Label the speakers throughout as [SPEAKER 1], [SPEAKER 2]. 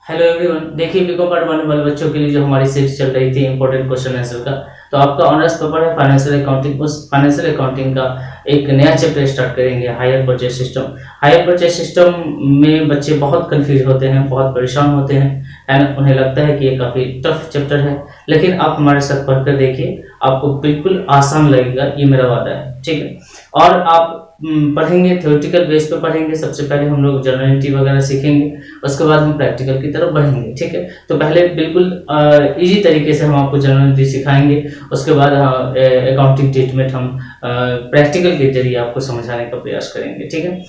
[SPEAKER 1] Hello everyone. देखिए BCom part one वाले बच्चों के लिए जो हमारी सीरीज चल रही थी इंपॉर्टेंट क्वेश्चन आंसर का, तो आपका ऑनर्स पेपर है फाइनेंशियल अकाउंटिंग। उस फाइनेंशियल अकाउंटिंग का एक नया चैप्टर स्टार्ट करेंगे, higher purchase system. Higher purchase system में बच्चे बहुत कंफ्यूज होते हैं, बहुत परेशान होते हैं एंड उन्हें लगता है कि ये काफ़ी टफ चैप्टर है, लेकिन आप हमारे साथ पढ़कर देखिए, आपको बिल्कुल आसान लगेगा, ये मेरा वादा है। ठीक है, और आप पढ़ेंगे थ्योरेटिकल बेस पे पढ़ेंगे। सबसे पहले हम लोग जर्नलिटी वगैरह सीखेंगे, उसके बाद हम प्रैक्टिकल की तरफ बढ़ेंगे। ठीक है, तो पहले बिल्कुल इजी तरीके से हम आपको जर्नलिटी सिखाएंगे, उसके बाद अकाउंटिंग ट्रीटमेंट हम प्रैक्टिकल के जरिए आपको समझाने का प्रयास करेंगे। ठीक है,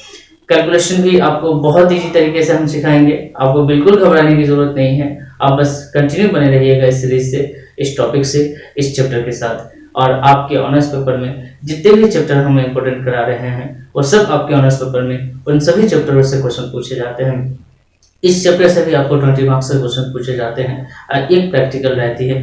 [SPEAKER 1] कैलकुलेशन भी आपको बहुत इजी तरीके से हम सिखाएंगे, आपको बिल्कुल घबराने की जरूरत नहीं है। आप बस कंटिन्यू बने रहिएगा इस सीरीज से, इस टॉपिक से, इस चैप्टर के साथ। और आपके ऑनर्स पेपर में जितने भी चैप्टर हम इंपोर्टेंट करा रहे हैं वो सब आपके ऑनर्स पेपर में उन सभी चैप्टरों से क्वेश्चन पूछे जाते हैं। इस चैप्टर से भी आपको 20 मार्क्स से क्वेश्चन पूछे जाते हैं, एक प्रैक्टिकल रहती है।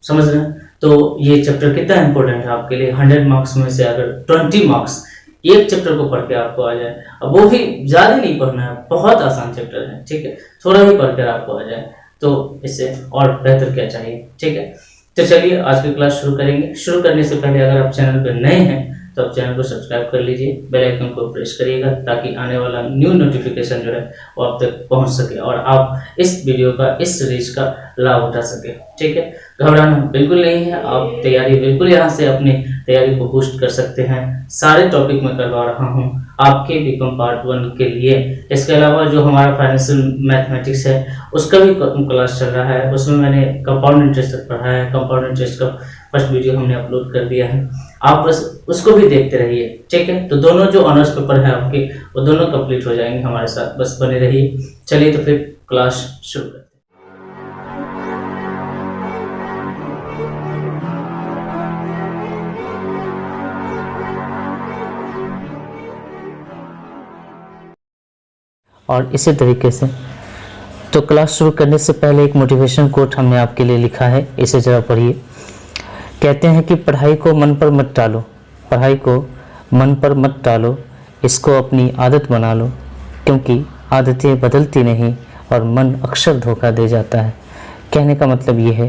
[SPEAKER 1] समझ रहे हैं? तो ये चैप्टर कितना इंपॉर्टेंट है आपके लिए। 100 मार्क्स में से अगर 20 मार्क्स एक चैप्टर को पढ़ के आपको आ जाए, अब वो भी ज्यादा नहीं पढ़ना है, बहुत आसान चैप्टर है। ठीक है, थोड़ा ही पढ़कर आपको आ जाए तो इससे और बेहतर क्या चाहिए। ठीक है, तो चलिए आज की क्लास शुरू करेंगे। शुरू करने से पहले अगर आप चैनल पर नए हैं तो आप चैनल को सब्सक्राइब कर लीजिए, बेल आइकन को प्रेस करिएगा ताकि आने वाला न्यू नोटिफिकेशन जो है वो आप तक पहुंच सके और आप इस वीडियो का, इस सीरीज का लाभ उठा सके। ठीक है, घबराना बिल्कुल नहीं है, आप तैयारी बिल्कुल यहाँ से अपनी तैयारी को बूस्ट कर सकते हैं। सारे टॉपिक मैं करवा रहा हूँ आपके बीकॉम पार्ट 1 के लिए। इसके अलावा जो हमारा फाइनेंशियल मैथमेटिक्स है उसका भी क्लास चल रहा है, उसमें मैंने कंपाउंड इंटरेस्ट तक पढ़ा है। कंपाउंड इंटरेस्ट का फर्स्ट वीडियो हमने अपलोड कर दिया है, आप बस उसको भी देखते रहिए। ठीक है, तो दोनों जो ऑनर्स पेपर है आपके वो दोनों कंप्लीट हो जाएंगे हमारे साथ, बस बने रहिए। चलिए तो फिर क्लास शुरू करते हैं। और इसी तरीके से तो क्लास शुरू करने से पहले एक मोटिवेशन कोट हमने आपके लिए लिखा है, इसे जरा पढ़िए। कहते हैं कि पढ़ाई को मन पर मत डालो, पढ़ाई को मन पर मत डालो, इसको अपनी आदत बना लो, क्योंकि आदतें बदलती नहीं और मन अक्सर धोखा दे जाता है। कहने का मतलब ये है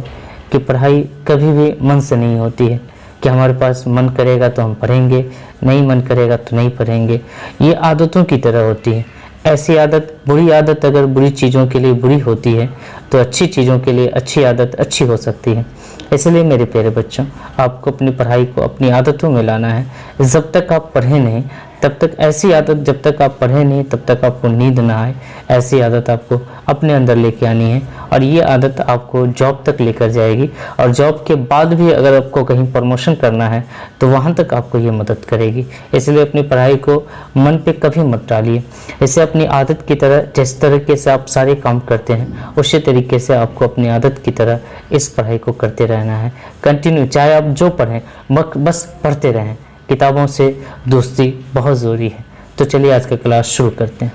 [SPEAKER 1] कि पढ़ाई कभी भी मन से नहीं होती है कि हमारे पास मन करेगा तो हम पढ़ेंगे, नहीं मन करेगा तो नहीं पढ़ेंगे। ये आदतों की तरह होती है। ऐसी आदत, बुरी आदत अगर बुरी चीज़ों के लिए बुरी होती है तो अच्छी चीज़ों के लिए अच्छी आदत अच्छी हो सकती है। इसलिए मेरे प्यारे बच्चों, आपको अपनी पढ़ाई को अपनी आदतों में लाना है। जब तक आप पढ़े नहीं तब तक ऐसी आदत, जब तक आप पढ़े नहीं तब तक आपको नींद ना आए, ऐसी आदत आपको अपने अंदर लेके आनी है। और ये आदत आपको जॉब तक लेकर जाएगी और जॉब के बाद भी अगर आपको कहीं प्रमोशन करना है तो वहाँ तक आपको ये मदद करेगी। इसलिए अपनी पढ़ाई को मन पे कभी मत डालिए, इसे अपनी आदत की तरह, जिस तरीके से आप सारे काम करते हैं उसी तरीके से आपको अपनी आदत की तरह इस पढ़ाई को करते रहना है। कंटिन्यू, चाहे आप जो पढ़ें बस पढ़ते रहें। किताबों से दोस्ती बहुत ज़रूरी है। तो चलिए आज का क्लास शुरू करते हैं।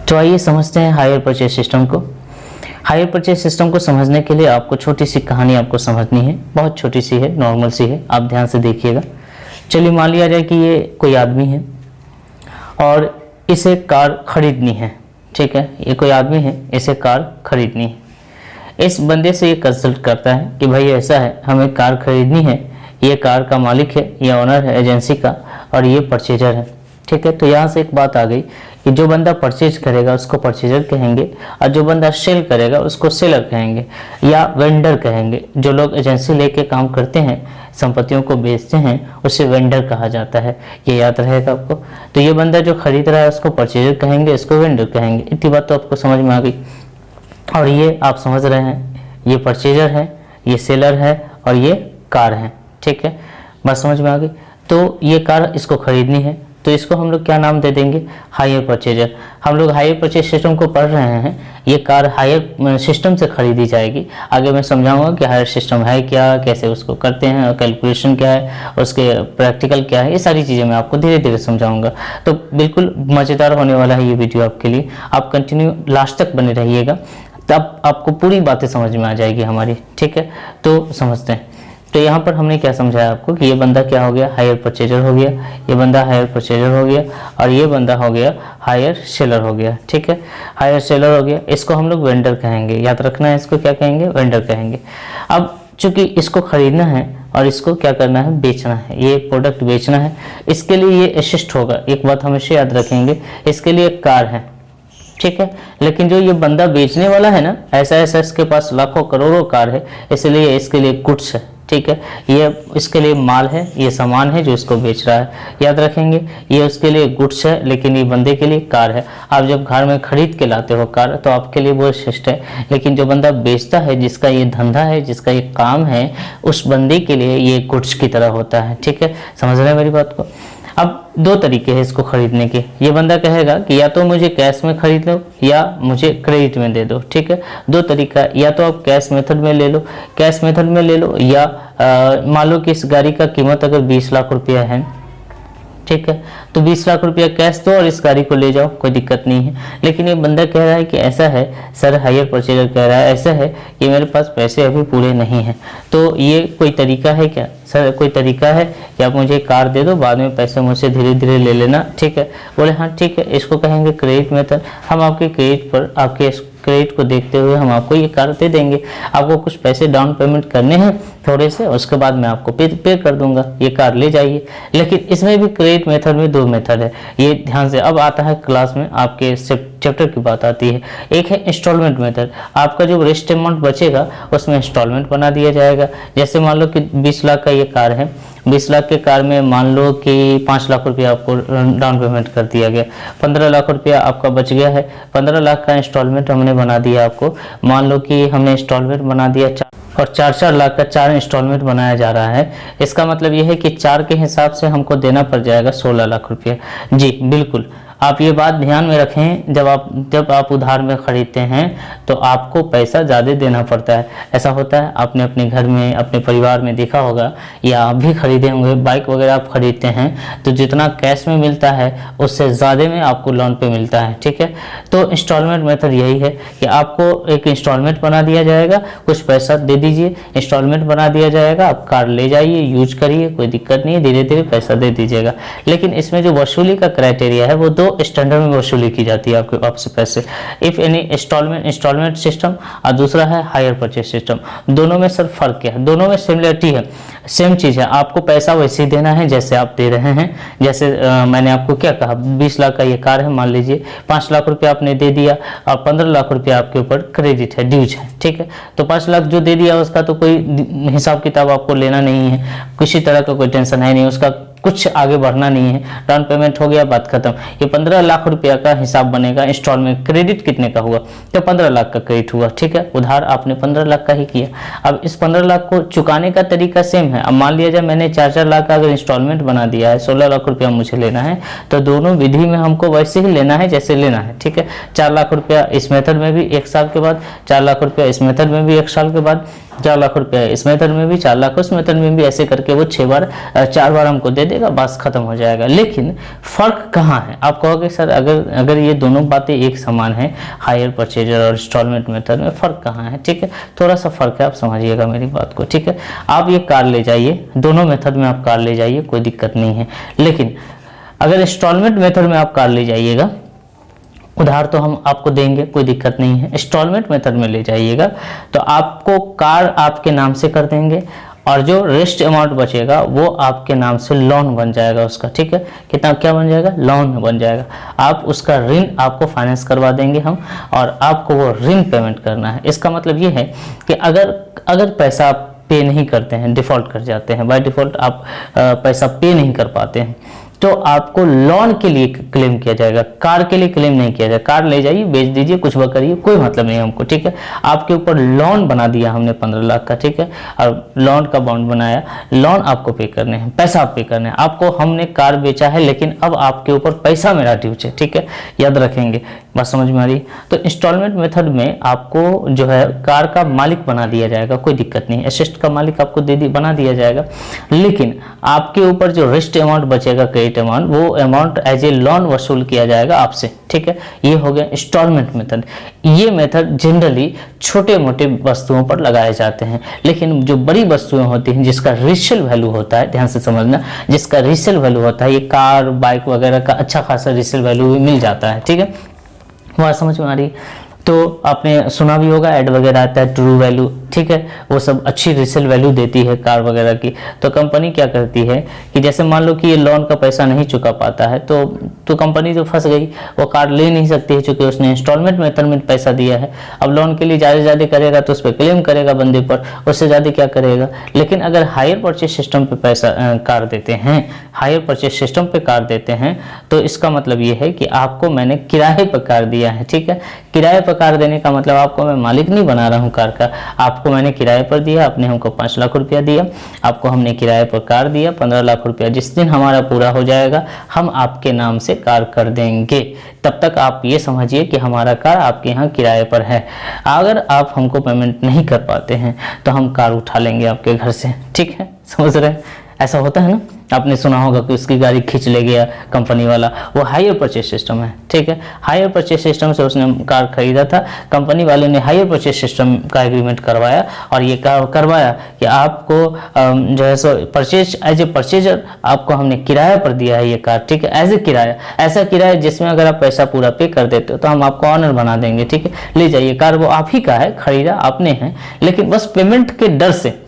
[SPEAKER 1] तो आइए समझते हैं हायर परचेज सिस्टम को। हायर परचेज सिस्टम को समझने के लिए आपको छोटी सी कहानी आपको समझनी है, बहुत छोटी सी है, नॉर्मल सी है, आप ध्यान से देखिएगा। चलिए मान लिया जाए कि ये कोई आदमी है और इसे कार खरीदनी है। ठीक है, ये कोई आदमी है, इसे कार खरीदनी है। इस बंदे से ये कंसल्ट करता है कि भाई ऐसा है, हमें कार खरीदनी है, ये कार का मालिक है, ये ओनर है एजेंसी का और ये परचेजर है। ठीक है, तो यहाँ से एक बात आ गई कि जो बंदा परचेज करेगा उसको परचेजर कहेंगे और जो बंदा सेल करेगा उसको सेलर कहेंगे या वेंडर कहेंगे। जो लोग एजेंसी लेके काम करते हैं, संपत्तियों को बेचते हैं, उसे वेंडर कहा जाता है। ये याद रहेगा आपको। तो ये बंदा जो खरीद रहा है उसको परचेजर कहेंगे, इसको वेंडर कहेंगे। इतनी बात तो आपको समझ में आ गई। और ये आप समझ रहे हैं, ये परचेजर है, ये सेलर है और ये कार है। ठीक है, बात समझ में आ गई। तो ये कार इसको खरीदनी है, तो इसको हम लोग क्या नाम दे देंगे, हायर परचेजर। हम लोग हायर परचेज सिस्टम को पढ़ रहे हैं, ये कार हायर सिस्टम से खरीदी जाएगी। आगे मैं समझाऊंगा कि हायर सिस्टम है क्या, कैसे उसको करते हैं, कैलकुलेशन क्या है, उसके प्रैक्टिकल क्या है, ये सारी चीज़ें मैं आपको धीरे धीरे समझाऊंगा। तो बिल्कुल मज़ेदार होने वाला है ये वीडियो आपके लिए। आप कंटिन्यू लास्ट तक बने रहिएगा, तब आपको पूरी बातें समझ में आ जाएगी हमारी। ठीक है, तो समझते हैं। तो यहाँ पर हमने क्या समझाया आपको कि ये बंदा क्या हो गया, हायर परचेजर हो गया, ये बंदा हायर परचेजर हो गया, और ये बंदा हो गया हायर सेलर हो गया। ठीक है, हायर सेलर हो गया, इसको हम लोग वेंडर कहेंगे, याद रखना है, इसको क्या कहेंगे, वेंडर कहेंगे। अब चूंकि इसको खरीदना है और इसको क्या करना है, बेचना है, ये प्रोडक्ट बेचना है, इसके लिए ये असिस्ट होगा। एक बात हमेशा याद रखेंगे, इसके लिए एक कार है, ठीक है, लेकिन जो ये बंदा बेचने वाला है ना, ऐसा ऐसा इसके पास लाखों करोड़ों कार है, इसलिए इसके लिए गुड्स है। ठीक है, ये इसके लिए माल है, ये सामान है जो इसको बेच रहा है, याद रखेंगे, ये उसके लिए गुड्स है, लेकिन ये बंदे के लिए कार है। आप जब घर में खरीद के लाते हो कार, तो आपके लिए वो शिष्ट है, लेकिन जो बंदा बेचता है, जिसका ये धंधा है, जिसका ये काम है, उस बंदे के लिए ये गुड्स की तरह होता है। ठीक है, समझ रहे हैं मेरी बात को। अब दो तरीके हैं इसको खरीदने के। ये बंदा कहेगा कि या तो मुझे कैश में खरीद लो या मुझे क्रेडिट में दे दो। ठीक है, दो तरीका, या तो आप कैश मेथड में ले लो, कैश मेथड में ले लो, या मान लो कि इस गाड़ी का कीमत अगर 20 लाख रुपया है, ठीक है, तो 20 लाख रुपया कैश दो और इस गाड़ी को ले जाओ, कोई दिक्कत नहीं है। लेकिन ये बंदा कह रहा है कि ऐसा है सर, हायर परचेजर कह रहा है ऐसा है कि मेरे पास पैसे अभी पूरे नहीं हैं, तो ये कोई तरीका है क्या सर, कोई तरीका है कि आप मुझे कार दे दो, बाद में पैसे मुझसे धीरे धीरे ले लेना। ठीक है, बोले हाँ ठीक है, इसको कहेंगे क्रेडिट मेथड। हम आपके क्रेडिट पर, आपके क्रेडिट को देखते हुए हम आपको ये कार दे देंगे। आपको कुछ पैसे डाउन पेमेंट करने हैं थोड़े से, उसके बाद मैं आपको पे कर दूंगा, ये कार ले जाइए। लेकिन इसमें भी क्रेडिट मेथड में दो मेथड है, ये ध्यान से। अब आता है क्लास में आपके चैप्टर की बात आती है। एक है इंस्टॉलमेंट मेथड, आपका जो रेस्ट अमाउंट बचेगा उसमें इंस्टॉलमेंट बना दिया जाएगा। जैसे मान लो कि 20 लाख का ये कार है, 20 लाख के कार में मान लो कि 5 लाख रुपया आपको डाउन पेमेंट कर दिया गया, 15 लाख रुपया आपका बच गया है। 15 लाख का इंस्टॉलमेंट हमने बना दिया आपको, मान लो कि हमने इंस्टॉलमेंट बना दिया और 4-4 लाख का 4 इंस्टॉलमेंट बनाया जा रहा है। इसका मतलब यह है कि 4 के हिसाब से हमको देना पड़ जाएगा 16 लाख रुपया। जी बिल्कुल, आप ये बात ध्यान में रखें, जब आप उधार में खरीदते हैं तो आपको पैसा ज़्यादा देना पड़ता है। ऐसा होता है, आपने अपने घर में, अपने परिवार में देखा होगा, या आप भी खरीदे होंगे, बाइक वगैरह आप खरीदते हैं तो जितना कैश में मिलता है उससे ज़्यादा में आपको लोन पे मिलता है। ठीक है, तो इंस्टॉलमेंट मेथड यही है कि आपको एक इंस्टॉलमेंट बना दिया जाएगा, कुछ पैसा दे दीजिए, इंस्टॉलमेंट बना दिया जाएगा, आप कार ले जाइए, यूज करिए, कोई दिक्कत नहीं है, धीरे धीरे पैसा दे दीजिएगा। लेकिन इसमें जो वसूली का क्राइटेरिया है वो दो स्टैंडर्ड में वसूली की जाती है आपसे पैसे। इफ एनी इंस्टॉलमेंट सिस्टम और दूसरा है हायर परचेज सिस्टम। दोनों में सर फर्क क्या है? दोनों में सिमिलरिटी है, सेम चीज है, आपको पैसा वैसे ही देना है जैसे आप दे रहे हैं। जैसे मैंने आपको क्या कहा, 20 लाख का ये कार है, मान लीजिए 5 लाख रुपया आपने दे दिया और 15 लाख रुपया आपके ऊपर क्रेडिट है, ड्यूज है। ठीक है, तो 5 लाख जो दे दिया उसका तो कोई हिसाब किताब आपको लेना नहीं है, किसी तरह का कोई टेंशन है नहीं, उसका कुछ आगे बढ़ना नहीं है, डाउन पेमेंट हो गया, बात खत्म। ये 15 लाख रुपया का हिसाब बनेगा इंस्टॉलमेंट। क्रेडिट कितने का हुआ? तो 15 लाख का क्रेडिट हुआ। ठीक है, उधार आपने 15 लाख का ही किया। अब इस 15 लाख को चुकाने का तरीका सेम है। अब मान लिया जाए मैंने 4-4 लाख का अगर इंस्टॉलमेंट बना दिया है, 16 लाख रुपया मुझे लेना है, तो दोनों विधि में हमको वैसे ही लेना है जैसे लेना है। ठीक है, 4 लाख रुपया इस मेथड में भी 1 साल के बाद, 4 लाख रुपया इस मेथड में भी 1 साल के बाद, 4 लाख रुपया इस मेथड में भी, 4 लाख उस मेथड में भी, ऐसे करके वो 4 बार हमको दे देगा, बस खत्म हो जाएगा। लेकिन फर्क कहाँ है? आप कहोगे सर अगर ये दोनों बातें एक समान है, हायर परचेजर और इंस्टॉलमेंट मेथड में फर्क कहाँ है? ठीक है, थोड़ा सा फर्क है, आप समझिएगा मेरी बात को। ठीक है, आप ये कार ले जाइए, दोनों मेथड में आप कार ले जाइए, कोई दिक्कत नहीं है। लेकिन अगर इंस्टॉलमेंट मेथड में आप कार ले जाइएगा, उधार तो हम आपको देंगे, कोई दिक्कत नहीं है। इंस्टॉलमेंट मेथड में ले जाइएगा तो आपको कार आपके नाम से कर देंगे और जो रेस्ट अमाउंट बचेगा वो आपके नाम से लोन बन जाएगा उसका। ठीक है, कितना क्या बन जाएगा? लोन बन जाएगा। आप उसका ऋण आपको फाइनेंस करवा देंगे हम, और आपको वो ऋण पेमेंट करना है। इसका मतलब ये है कि अगर पैसा आप पे नहीं करते हैं, डिफॉल्ट कर जाते हैं, बाय डिफॉल्ट आप पैसा पे नहीं कर पाते हैं, तो आपको लोन के लिए क्लेम किया जाएगा, कार के लिए क्लेम नहीं किया जाएगा। कार ले जाइए, बेच दीजिए, कुछ भी करिए, कोई मतलब नहीं हमको। ठीक है, आपके ऊपर लोन बना दिया हमने 15 लाख का। ठीक है, और लोन का बॉन्ड बनाया, लोन आपको पे करने हैं, पैसा आप पे करने हैं। आपको हमने कार बेचा है, लेकिन अब आपके ऊपर पैसा मेरा ड्यूज है। ठीक है, याद रखेंगे, बात समझ में आ रही? तो इंस्टॉलमेंट मेथड में आपको जो है कार का मालिक बना दिया जाएगा, कोई दिक्कत नहीं, एसेट का मालिक आपको बना दिया जाएगा। लेकिन आपके ऊपर जो रेस्ट अमाउंट बचेगा क्रेडिट पेड अमाउंट, वो अमाउंट एज ए लोन वसूल किया जाएगा आपसे, ठीक है। ये हो गया इंस्टॉलमेंट मेथड। ये मेथड जनरली छोटे मोटे वस्तुओं पर लगाए जाते हैं, लेकिन जो बड़ी वस्तुएं होती हैं जिसका रीसेल वैल्यू होता है, ध्यान से समझना, जिसका रीसेल वैल्यू होता है, ये कार बाइक वगैरह का अच्छा खासा रीसेल वैल्यू भी मिल जाता है, ठीक है। बात समझ में आ रही है? तो आपने सुना भी होगा ऐड वगैरह आता है ट्रू वैल्यू, ठीक है, वो सब अच्छी रीसेल वैल्यू देती है कार वगैरह की। तो कंपनी क्या करती है कि जैसे मान लो कि ये लोन का पैसा नहीं चुका पाता है, तो कंपनी तो फंस गई, वो कार ले नहीं सकती है क्योंकि उसने इंस्टॉलमेंट मेथड में पैसा दिया है। अब लोन के लिए ज़्यादा से ज़्यादा करेगा तो उस पर क्लेम करेगा बंदे पर, उससे ज़्यादा क्या करेगा। लेकिन अगर हायर परचेज सिस्टम पे पैसा कार देते हैं, हायर परचेज सिस्टम पे कार देते हैं, तो इसका मतलब ये है कि आपको मैंने किराए पर कार दिया है, ठीक है। किराए पर कार देने का मतलब आपको मैं मालिक नहीं बना रहा हूँ कार का, आपको मैंने किराए पर दिया, आपने हमको 5 लाख रुपया दिया, आपको हमने किराए पर कार दिया 15 लाख रुपया। जिस दिन हमारा पूरा हो जाएगा हम आपके नाम से कार कर देंगे, तब तक आप ये समझिए कि हमारा कार आपके यहाँ किराए पर है। अगर आप हमको पेमेंट नहीं कर पाते हैं तो हम कार उठा लेंगे आपके घर से, ठीक है, समझ रहे हैं? ऐसा होता है ना, आपने सुना होगा कि उसकी गाड़ी खींच ले गया कंपनी वाला, वो हायर परचेज सिस्टम है, ठीक है। हायर परचेज सिस्टम से उसने कार खरीदा था, कंपनी वाले ने हायर परचेज सिस्टम का एग्रीमेंट करवाया और ये करवाया कि आपको जो है सो परचेज एज ए परचेजर आपको हमने किराया पर दिया है ये कार, ठीक है, एज ए किराया, ऐसा किराया जिसमें अगर आप पैसा पूरा पे कर देते हो तो हम आपको ऑनर बना देंगे, ठीक है, ले जाइए कार, वो आप ही का है, खरीदा आपने है, लेकिन बस पेमेंट के डर से,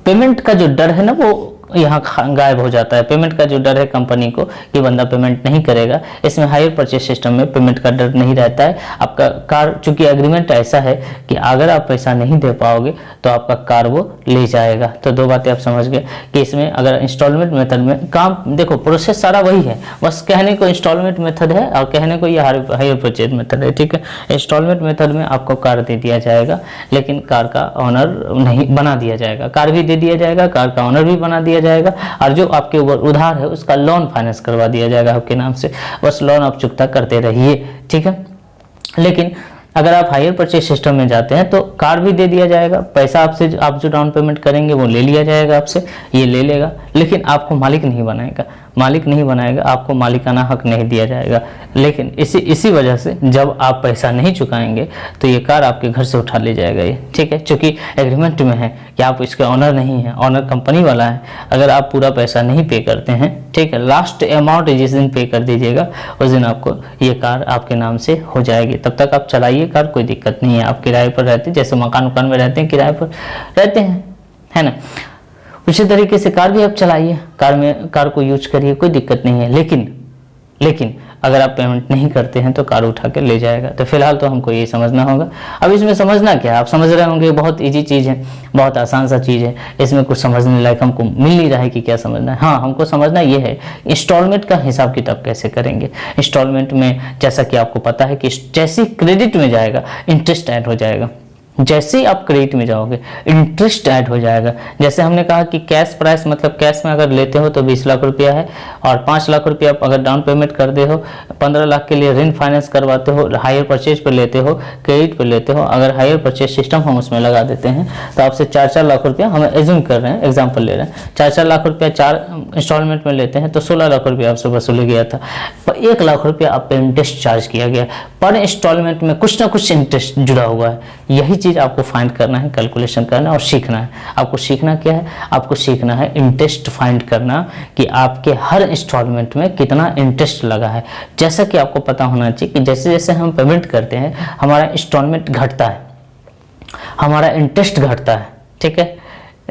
[SPEAKER 1] पेमेंट का जो डर है ना वो यहाँ गायब हो जाता है। पेमेंट का जो डर है कंपनी को कि बंदा पेमेंट नहीं करेगा, इसमें हायर परचेज सिस्टम में पेमेंट का डर नहीं रहता है। आपका कार, चूंकि एग्रीमेंट ऐसा है कि अगर आप पैसा नहीं दे पाओगे तो आपका कार वो ले जाएगा। तो दो बातें आप समझ गए कि इसमें अगर इंस्टॉलमेंट मेथड में काम, देखो प्रोसेस सारा वही है, बस कहने को इंस्टॉलमेंट मेथड है और कहने को ये हायर परचेज मेथड है, ठीक है। इंस्टॉलमेंट मेथड में आपको कार दे दिया जाएगा, लेकिन कार का ऑनर नहीं बना दिया जाएगा, कार भी दे दिया जाएगा, कार का ऑनर भी बना दिया जाएगा, और जो आपके ऊपर उधार है उसका लोन फाइनेंस करवा दिया जाएगा आपके नाम से, बस लोन आप चुकता करते रहिए, ठीक है। लेकिन अगर आप हायर परचेज सिस्टम में जाते हैं तो कार भी दे दिया जाएगा, पैसा आपसे, आप जो डाउन पेमेंट करेंगे वो ले लिया जाएगा आपसे, ये ले लेगा, लेकिन आपको मालिक नहीं बनाएगा, मालिक नहीं बनाएगा, आपको मालिकाना हक नहीं दिया जाएगा। लेकिन इसी वजह से जब आप पैसा नहीं चुकाएंगे तो ये कार आपके घर से उठा ले जाएगा ये, ठीक है, क्योंकि एग्रीमेंट में है कि आप इसके ऑनर नहीं है, ऑनर कंपनी वाला है। अगर आप पूरा पैसा नहीं पे करते हैं, ठीक है, लास्ट अमाउंट जिस दिन पे कर दीजिएगा उस दिन आपको ये कार आपके नाम से हो जाएगी। तब तक आप चलाइए कार, कोई दिक्कत नहीं है। आप किराए पर रहते, जैसे मकान उकान में रहते हैं किराए पर रहते हैं, है ना, उसी तरीके से कार भी आप चलाइए, कार को यूज करिए, कोई दिक्कत नहीं है। लेकिन अगर आप पेमेंट नहीं करते हैं तो कार उठा के ले जाएगा। तो फिलहाल तो हमको ये समझना होगा। अब इसमें समझना क्या है, आप समझ रहे होंगे बहुत इजी चीज़ है, बहुत आसान सा चीज़ है, इसमें कुछ समझने लायक हमको मिल नहीं रहा है कि क्या समझना है। हाँ, हमको समझना ये है इंस्टॉलमेंट का हिसाब किताब कैसे करेंगे। इंस्टॉलमेंट में जैसा कि आपको पता है कि जैसे क्रेडिट में जाएगा इंटरेस्ट ऐड हो जाएगा, जैसे ही आप क्रेडिट में जाओगे इंटरेस्ट ऐड हो जाएगा। जैसे हमने कहा कि कैश प्राइस, मतलब कैश में अगर लेते हो तो 20 लाख रुपया है और 5 लाख रुपया अगर डाउन पेमेंट कर दे हो, 15 लाख के लिए ऋण फाइनेंस करवाते हो, हायर परचेज पे लेते हो, क्रेडिट पे लेते हो, अगर हायर परचेज सिस्टम हम उसमें लगा देते हैं तो आपसे 4-4 लाख रुपया, हम एज्यूम कर रहे हैं, एग्जाम्पल ले रहे हैं, 4-4 लाख रुपया 4 इंस्टॉलमेंट में लेते हैं तो 16 लाख रुपया आपसे वसूल गया था, पर 1 लाख रुपया आप पे इंटरेस्ट चार्ज किया गया। पर इंस्टॉलमेंट में कुछ ना कुछ इंटरेस्ट जुड़ा हुआ है। यही चीज़ आपको फाइंड करना है, कैलकुलेशन करना और सीखना है। आपको सीखना क्या है, आपको सीखना है इंटरेस्ट फाइंड करना कि आपके हर इंस्टॉलमेंट में कितना इंटरेस्ट लगा है। जैसा कि आपको पता होना चाहिए कि जैसे जैसे हम पेमेंट करते हैं हमारा इंस्टॉलमेंट घटता है, हमारा इंटरेस्ट घटता है, ठीक है।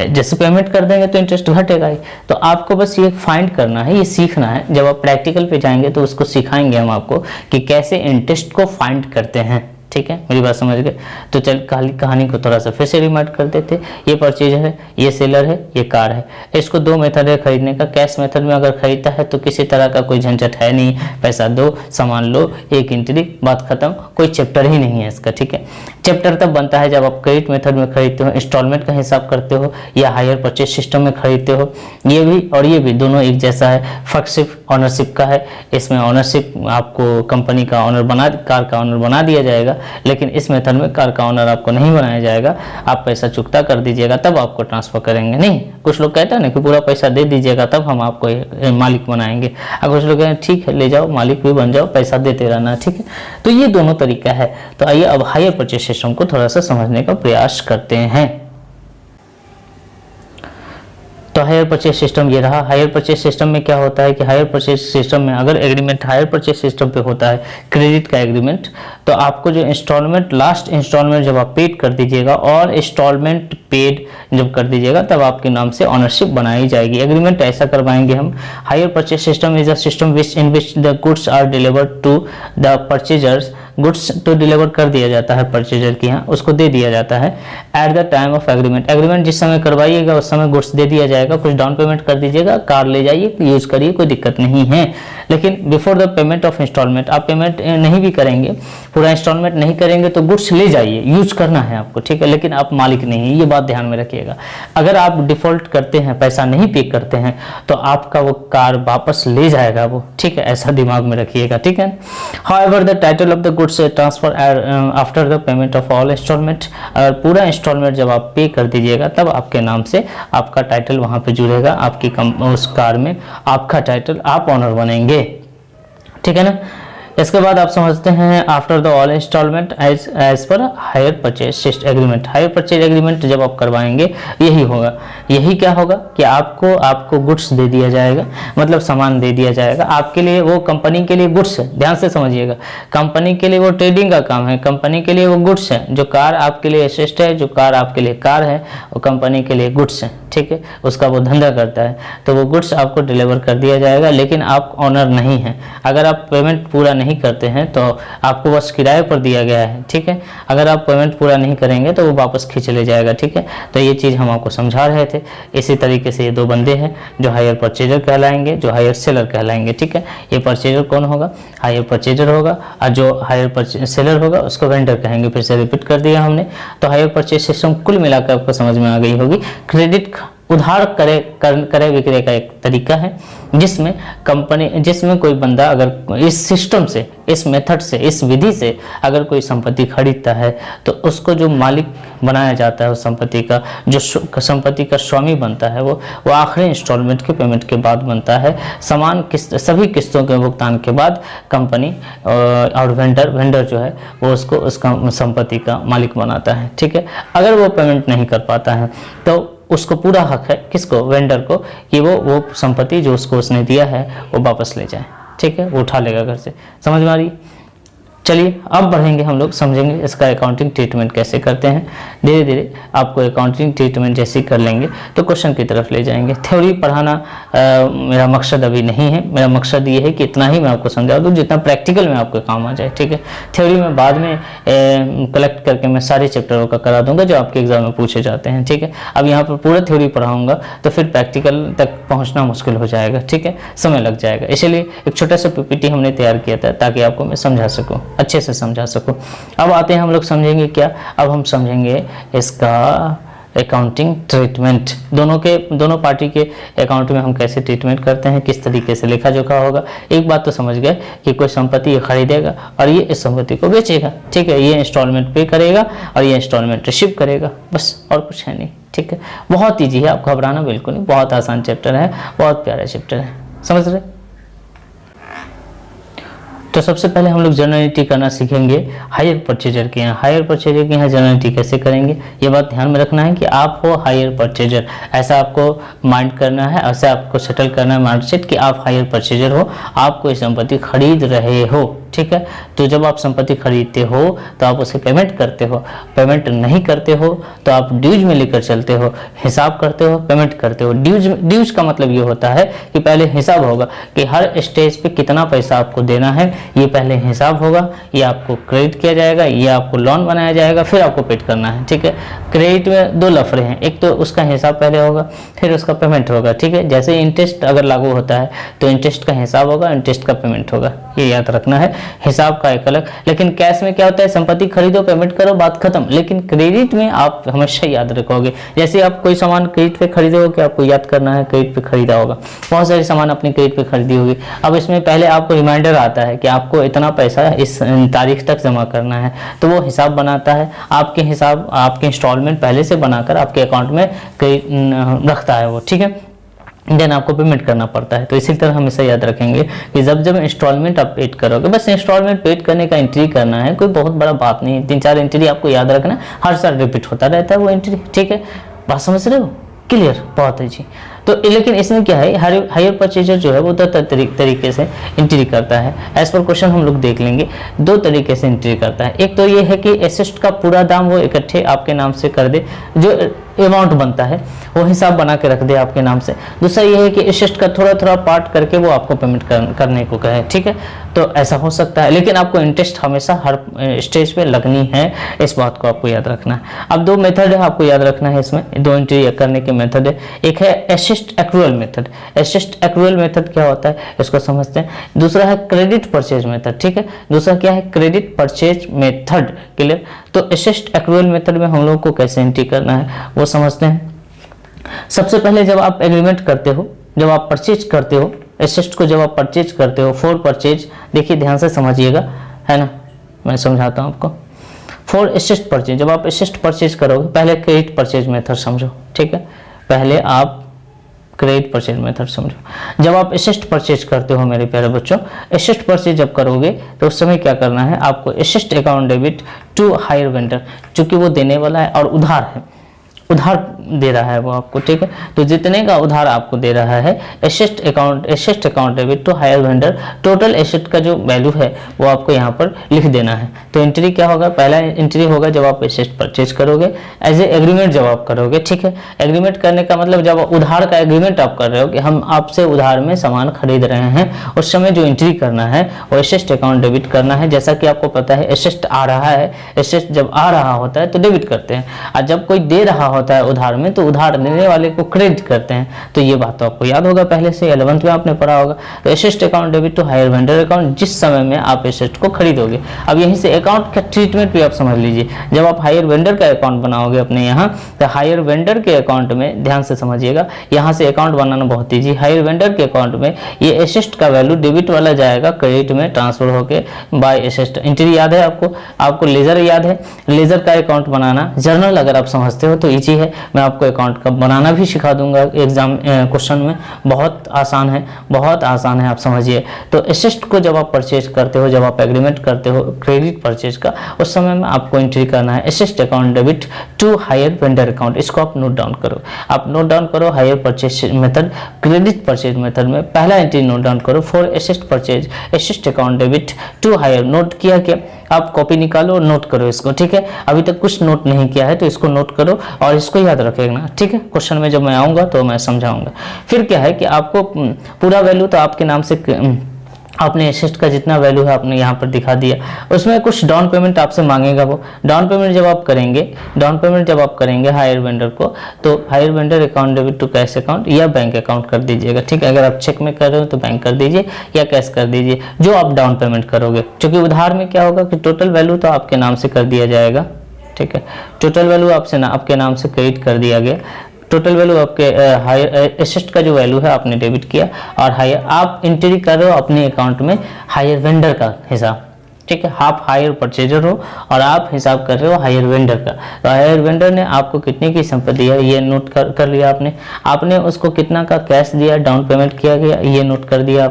[SPEAKER 1] जैसे पेमेंट कर देंगे तो इंटरेस्ट घटेगा ही। तो आपको बस ये फाइंड करना है, ये सीखना है। जब आप प्रैक्टिकल पे जाएंगे तो उसको सिखाएंगे हम आपको कि कैसे इंटरेस्ट को फाइंड करते हैं, ठीक है, मेरी बात समझ गए। तो चल कहानी को थोड़ा सा फिर से रिमाइंड कर देते। ये परचेज है, ये सेलर है, ये कार है। इसको 2 मेथड है खरीदने का। कैश मेथड में अगर खरीदता है तो किसी तरह का कोई झंझट है नहीं, पैसा दो, सामान लो, एक एंट्री, बात खत्म, कोई चैप्टर ही नहीं है इसका, ठीक है। चैप्टर तब बनता है जब आप क्रेडिट मेथड में खरीदते हो, इंस्टॉलमेंट का हिसाब करते हो, या हायर परचेज सिस्टम में खरीदते हो। ये भी और ये भी दोनों एक जैसा है, फर्क सिर्फ ऑनरशिप का है। इसमें ऑनरशिप आपको कंपनी का ऑनर बना, कार का ऑनर बना दिया जाएगा, लेकिन इस मेथड में कार का ऑनर आपको नहीं बनाया जाएगा। आप पैसा चुकता कर दीजिएगा तब आपको ट्रांसफर करेंगे। नहीं, कुछ लोग कहते हैं ना कि पूरा पैसा दे दीजिएगा तब हम आपको मालिक बनाएंगे, और कुछ लोग कहते हैं ठीक है ले जाओ मालिक भी बन जाओ, पैसा देते रहना। ठीक है, तो ये दोनों तरीका है। तो आइए अब हायर परचेज सिस्टम को थोड़ा सा समझने का प्रयास करते हैं। तो हायर परचेज सिस्टम ये रहा। हायर परचेज सिस्टम में क्या होता है कि हायर परचेज सिस्टम में अगर एग्रीमेंट हायर परचेज सिस्टम पे होता है क्रेडिट का एग्रीमेंट, तो आपको जो इंस्टॉलमेंट लास्ट इंस्टॉलमेंट जब आप पेड कर दीजिएगा और इंस्टॉलमेंट पेड जब कर दीजिएगा तब आपके नाम से ऑनरशिप बनाई जाएगी। एग्रीमेंट ऐसा करवाएंगे हम। Hire purchase system is a system which in which the goods are delivered to the purchasers. Goods तो डिलीवर कर दिया जाता है परचेजर के यहाँ, उसको दे दिया जाता है at the time of agreement. Agreement जिस समय करवाइएगा उस समय गुड्स दे दिया जाएगा, कुछ डाउन पेमेंट कर दीजिएगा, कार ले जाइए यूज करिए, कोई दिक्कत नहीं है। लेकिन before the payment of instalment, आप पेमेंट नहीं भी करेंगे, पूरा इंस्टॉलमेंट नहीं करेंगे तो गुड्स ले जाइए, यूज करना है आपको, ठीक है, लेकिन आप मालिक नहीं है, ये बात ध्यान में रखिएगा। अगर आप डिफॉल्ट करते हैं, पैसा नहीं पे करते हैं, तो आपका वो कार वापस ले जाएगा वो, ठीक है, ऐसा दिमाग में रखिएगा, ठीक है। However the title of the goods transfer after the payment of all instalment, अगर पूरा इंस्टॉलमेंट जब आप पे कर दीजिएगा तब आपके नाम से आपका टाइटल वहां पे जुड़ेगा, आपकी उस कार में आपका टाइटल, आप ऑनर बनेंगे, ठीक है ना। इसके बाद आप समझते हैं after the all instalment as per hire purchase agreement. Hire purchase agreement जब आप करवाएंगे यही होगा। यही क्या होगा कि आपको गुड्स दे दिया जाएगा, मतलब सामान दे दिया जाएगा आपके लिए, वो कंपनी के लिए गुड्स है, ध्यान से समझिएगा। कंपनी के लिए वो ट्रेडिंग का काम है, कंपनी के लिए वो गुड्स है। जो कार आपके लिए असिस्ट है, जो कार आपके लिए कार है, वो कंपनी के लिए गुड्स है, ठीक है, उसका वो धंधा करता है, तो वो गुड्स आपको डिलीवर कर दिया जाएगा, लेकिन आप ऑनर नहीं हैं। अगर आप पेमेंट पूरा नहीं करते हैं तो आपको बस किराए पर दिया गया है, ठीक है। अगर आप पेमेंट पूरा नहीं करेंगे तो वो वापस खींच ले जाएगा, ठीक है। तो ये चीज़ हम आपको समझा रहे थे। इसी तरीके से ये दो बंदे हैं जो हायर परचेजर कहलाएंगे, जो हायर सेलर कहलाएंगे, ठीक है। ये परचेजर कौन होगा? हायर परचेजर होगा, और जो हायर सेलर होगा उसको वेंडर कहेंगे। फिर से रिपीट कर दिया हमने। तो हायर परचेज सिस्टम कुल मिलाकर आपको समझ में आ गई होगी। क्रेडिट उधार करे विक्रय का एक तरीका है जिसमें कोई बंदा अगर इस सिस्टम से, इस मेथड से, इस विधि से अगर कोई संपत्ति खरीदता है तो उसको जो मालिक बनाया जाता है उस संपत्ति का, जो संपत्ति का स्वामी बनता है वो आखिरी इंस्टॉलमेंट के पेमेंट के बाद बनता है। समान किस्त, सभी किस्तों के भुगतान के बाद कंपनी और वेंडर जो है वो उसको उसका संपत्ति का मालिक बनाता है, ठीक है। अगर वो पेमेंट नहीं कर पाता है तो उसको पूरा हक है, किसको? वेंडर को, कि वो संपत्ति जो उसने दिया है वो वापस ले जाए, ठीक है, वो उठा लेगा घर से। समझ में आ रही? चलिए अब बढ़ेंगे, हम लोग समझेंगे इसका अकाउंटिंग ट्रीटमेंट कैसे करते हैं। धीरे धीरे आपको अकाउंटिंग ट्रीटमेंट जैसे कर लेंगे तो क्वेश्चन की तरफ ले जाएंगे। थ्योरी पढ़ाना मेरा मकसद अभी नहीं है। मेरा मकसद ये है कि इतना ही मैं आपको समझा दूँ जितना प्रैक्टिकल में आपको काम आ जाए, ठीक है। थ्योरी में बाद में कलेक्ट करके मैं सारे चैप्टरों का करा दूंगा जो आपके एग्जाम में पूछे जाते हैं, ठीक है। अब यहाँ पर पूरा थ्योरी पढ़ाऊंगा तो फिर प्रैक्टिकल तक पहुँचना मुश्किल हो जाएगा, ठीक है, समय लग जाएगा। इसीलिए एक छोटा सा PPT हमने तैयार किया था ताकि आपको मैं समझा सकूँ, अच्छे से समझा सकूं। अब आते हैं हम लोग समझेंगे क्या? अब हम समझेंगे इसका अकाउंटिंग ट्रीटमेंट। दोनों पार्टी के अकाउंट में हम कैसे ट्रीटमेंट करते हैं, किस तरीके से लेखा जोखा होगा। एक बात तो समझ गए कि कोई संपत्ति ये खरीदेगा और ये इस संपत्ति को बेचेगा, ठीक है। ये इंस्टॉलमेंट पे करेगा और ये इंस्टॉलमेंट रिसीव करेगा, बस और कुछ है नहीं, ठीक है। बहुत ईजी है, आप घबराना बिल्कुल नहीं, बहुत आसान चैप्टर है, बहुत प्यारा चैप्टर है, समझ रहे। तो सबसे पहले हम लोग जर्नलिटी करना सीखेंगे हायर परचेजर के यहाँ। हायर परचेजर के यहाँ जर्नलिटी कैसे करेंगे ये बात ध्यान में रखना है कि आप हो हायर परचेजर, ऐसा आपको माइंड करना है, ऐसा आपको सेटल करना है माइंडसेट कि आप हायर परचेजर हो, आप कोई संपत्ति खरीद रहे हो, ठीक है। तो जब आप संपत्ति खरीदते हो तो आप उसे पेमेंट करते हो, पेमेंट नहीं करते हो तो आप ड्यूज में लेकर चलते हो, हिसाब करते हो, पेमेंट करते हो। ड्यूज का मतलब ये होता है कि पहले हिसाब होगा कि हर स्टेज पे कितना पैसा आपको देना है, ये पहले हिसाब होगा, ये आपको क्रेडिट किया जाएगा, ये आपको लोन बनाया जाएगा, फिर आपको पेड करना है, ठीक है। क्रेडिट में दो लफड़े हैं, एक तो उसका हिसाब पहले होगा फिर उसका पेमेंट होगा, ठीक है। जैसे इंटरेस्ट अगर लागू होता है तो इंटरेस्ट का हिसाब होगा, इंटरेस्ट का पेमेंट होगा, ये याद रखना है। हिसाब का एक अलग। लेकिन कैश में क्या होता है, संपत्ति खरीदो पेमेंट करो बात खत्म। लेकिन क्रेडिट में आप हमेशा याद रखोगे, जैसे आप कोई सामान क्रेडिट पे खरीदोगे आपको याद करना है क्रेडिट पे खरीदा होगा, बहुत सारे सामान अपनी क्रेडिट पे खरीदी होगी। अब इसमें पहले आपको रिमाइंडर आता है कि कि आपको इतना पैसा इस तारीख तक जमा करना है, तो वो हिसाब बनाता है, आपके हिसाब आपके इंस्टॉलमेंट पहले से बनाकर आपके अकाउंट में रखता है वो, ठीक है। देन आपको पेमेंट करना पड़ता है। तो इसी तरह हमेशा याद रखेंगे कि जब जब इंस्टॉलमेंट आप पेड करोगे, बस इंस्टॉलमेंट पेड करने का एंट्री करना है, कोई बहुत बड़ा बात नहीं है, 3-4 एंट्री आपको याद रखना है, हर साल रिपीट होता रहता है वो एंट्री, ठीक है। बात समझ रहे हो? क्लियर, बहुत अच्छी। तो लेकिन इसमें क्या है, हायर परचेजर जो है वो 2 तरीके से एंट्री करता है। एज पर क्वेश्चन हम लोग देख लेंगे, 2 तरीके से एंट्री करता है। एक तो ये है कि एसेट का पूरा दाम वो इकट्ठे आपके नाम से कर दे, जो अमाउंट बनता है वो हिसाब बना के रख दे आपके नाम से। दूसरा ये है कि एसेट का थोड़ा थोड़ा पार्ट करके वो आपको पेमेंट करने को कहे, ठीक है। तो ऐसा हो सकता है, लेकिन आपको इंटरेस्ट हमेशा हर स्टेज पे लगनी है, इस बात को आपको याद रखना है। अब 2 मेथड है आपको याद रखना है, इसमें 2 एंट्री करने के मेथड है। एक है asset accrual method. Asset accrual method क्या होता है इसको समझते हैं। दूसरा है क्रेडिट परचेज मेथड, ठीक है। दूसरा क्या है, क्रेडिट परचेज मेथड, क्लियर। तो एसेट एक्रूअल मेथड में हम लोग को कैसे एंट्री करना है वो समझते हैं। सबसे पहले जब आप एग्रीमेंट करते हो, जब आप परचेज करते हो एसेट को, जब आप परचेज करते हो फॉर परचेज, देखिए ध्यान से समझिएगा, है ना, मैं समझाता हूँ आपको। फॉर एसेट परचेज, जब आप एसेट परचेज करोगे, पहले क्रेडिट परचेज मेथड समझो, ठीक है। पहले आप क्रेडिट परचेज मेथड समझो। जब आप एसेट परचेज करते हो मेरे प्यारे बच्चों, एसेट परचेज जब करोगे तो उस समय क्या करना है, आपको asset account debit to hire vendor, चूंकि वो देने वाला है और उधार है, उधार दे रहा है वो आपको, ठीक है। तो जितने का उधार आपको दे रहा है, asset account debit to hire vendor, total asset का जो वैल्यू है वो आपको यहाँ पर लिख देना है। तो एंट्री क्या होगा, पहला एंट्री होगा जब आप एसेट परचेज करोगे, एज ए एग्रीमेंट जब आप करोगे, ठीक है। एग्रीमेंट करने का मतलब जब उधार का एग्रीमेंट आप कर रहे हो कि हम आपसे उधार में सामान खरीद रहे हैं, उस समय जो एंट्री करना है वो एसेट अकाउंट डेबिट करना है। जैसा कि आपको पता है एसेट आ रहा है, एसेट जब आ रहा होता है तो डेबिट करते हैं, और जब कोई दे रहा होता है उधार में तो उधार देने वाले को क्रेडिट करते हैं। तो ये बात तो आपको याद होगा, पहले से 11th में आपने पढ़ा होगा। तो asset account debit to hire vendor account, जिस समय में आप एसेट को खरीदोगे। अब यहीं से अकाउंट का ट्रीटमेंट भी आप समझ लीजिए। जब आप हायर वेंडर का अकाउंट बनाओगे अपने यहाँ, तो हायर वेंडर के अकाउंट में ध्यान से समझिएगा, यहाँ से अकाउंट बनाना बहुत ईजी। हायर वेंडर के अकाउंट में ये एसेट का वैल्यू डेबिट वाला जाएगा, क्रेडिट में ट्रांसफर होके बाय एसेट। एंट्री याद है आपको लेजर याद है। लेजर का अकाउंट बनाना, जर्नल अगर आप समझते हो तो ईजी है, मैं आपको अकाउंट का बनाना भी सिखा दूंगा एग्जाम क्वेश्चन में, बहुत आसान है, बहुत आसान है, आप समझिए। तो एसेट को जब आप परचेज करते हो, जब आप एग्रीमेंट करते हो क्रेडिट परचेज का, उस समय में आपको एंट्री करना है asset account debit to hire vendor account. इसको आप नोट डाउन करो, आप नोट डाउन करो। Hire purchase method, credit purchase method में पहला एंट्री नोट डाउन करो, for asset purchase asset account debit to hire. Note किया क्या, आप कॉपी निकालो और नोट करो इसको, ठीक है। अभी तक कुछ नोट नहीं किया है तो इसको नोट करो और इसको याद रखेगा, ठीक है। क्वेश्चन में जब मैं आऊंगा तो मैं समझाऊंगा। फिर क्या है कि आपको पूरा वैल्यू तो आपके नाम से, आपने एसेट का जितना वैल्यू है आपने यहाँ पर दिखा दिया। उसमें कुछ डाउन पेमेंट आपसे मांगेगा, वो डाउन पेमेंट जब आप करेंगे हायर वेंडर को, तो hire vendor account debit to cash account या बैंक अकाउंट कर दीजिएगा, ठीक है। अगर आप चेक में कर रहे हो तो बैंक कर दीजिए या कैश कर दीजिए, जो आप डाउन पेमेंट करोगे। क्योंकि उधार में क्या होगा कि टोटल वैल्यू तो आपके नाम से कर दिया जाएगा, ठीक है। टोटल वैल्यू आपके नाम से क्रेडिट कर दिया गया। टोटल वैल्यू आपके हायर एसेट का जो वैल्यू है आपने डेबिट किया, और हायर आप एंट्री कर रहे हो अपने अकाउंट में हायर वेंडर का हिसाब, ठीक है। आप हायर परचेजर हो और आप हिसाब कर रहे हो हायर वेंडर का। तो हायर वेंडर ने आपको कितने की संपत्ति है ये नोट कर लिया आपने उसको कितना का कैश दिया, डाउन पेमेंट किया गया, ये नोट कर दिया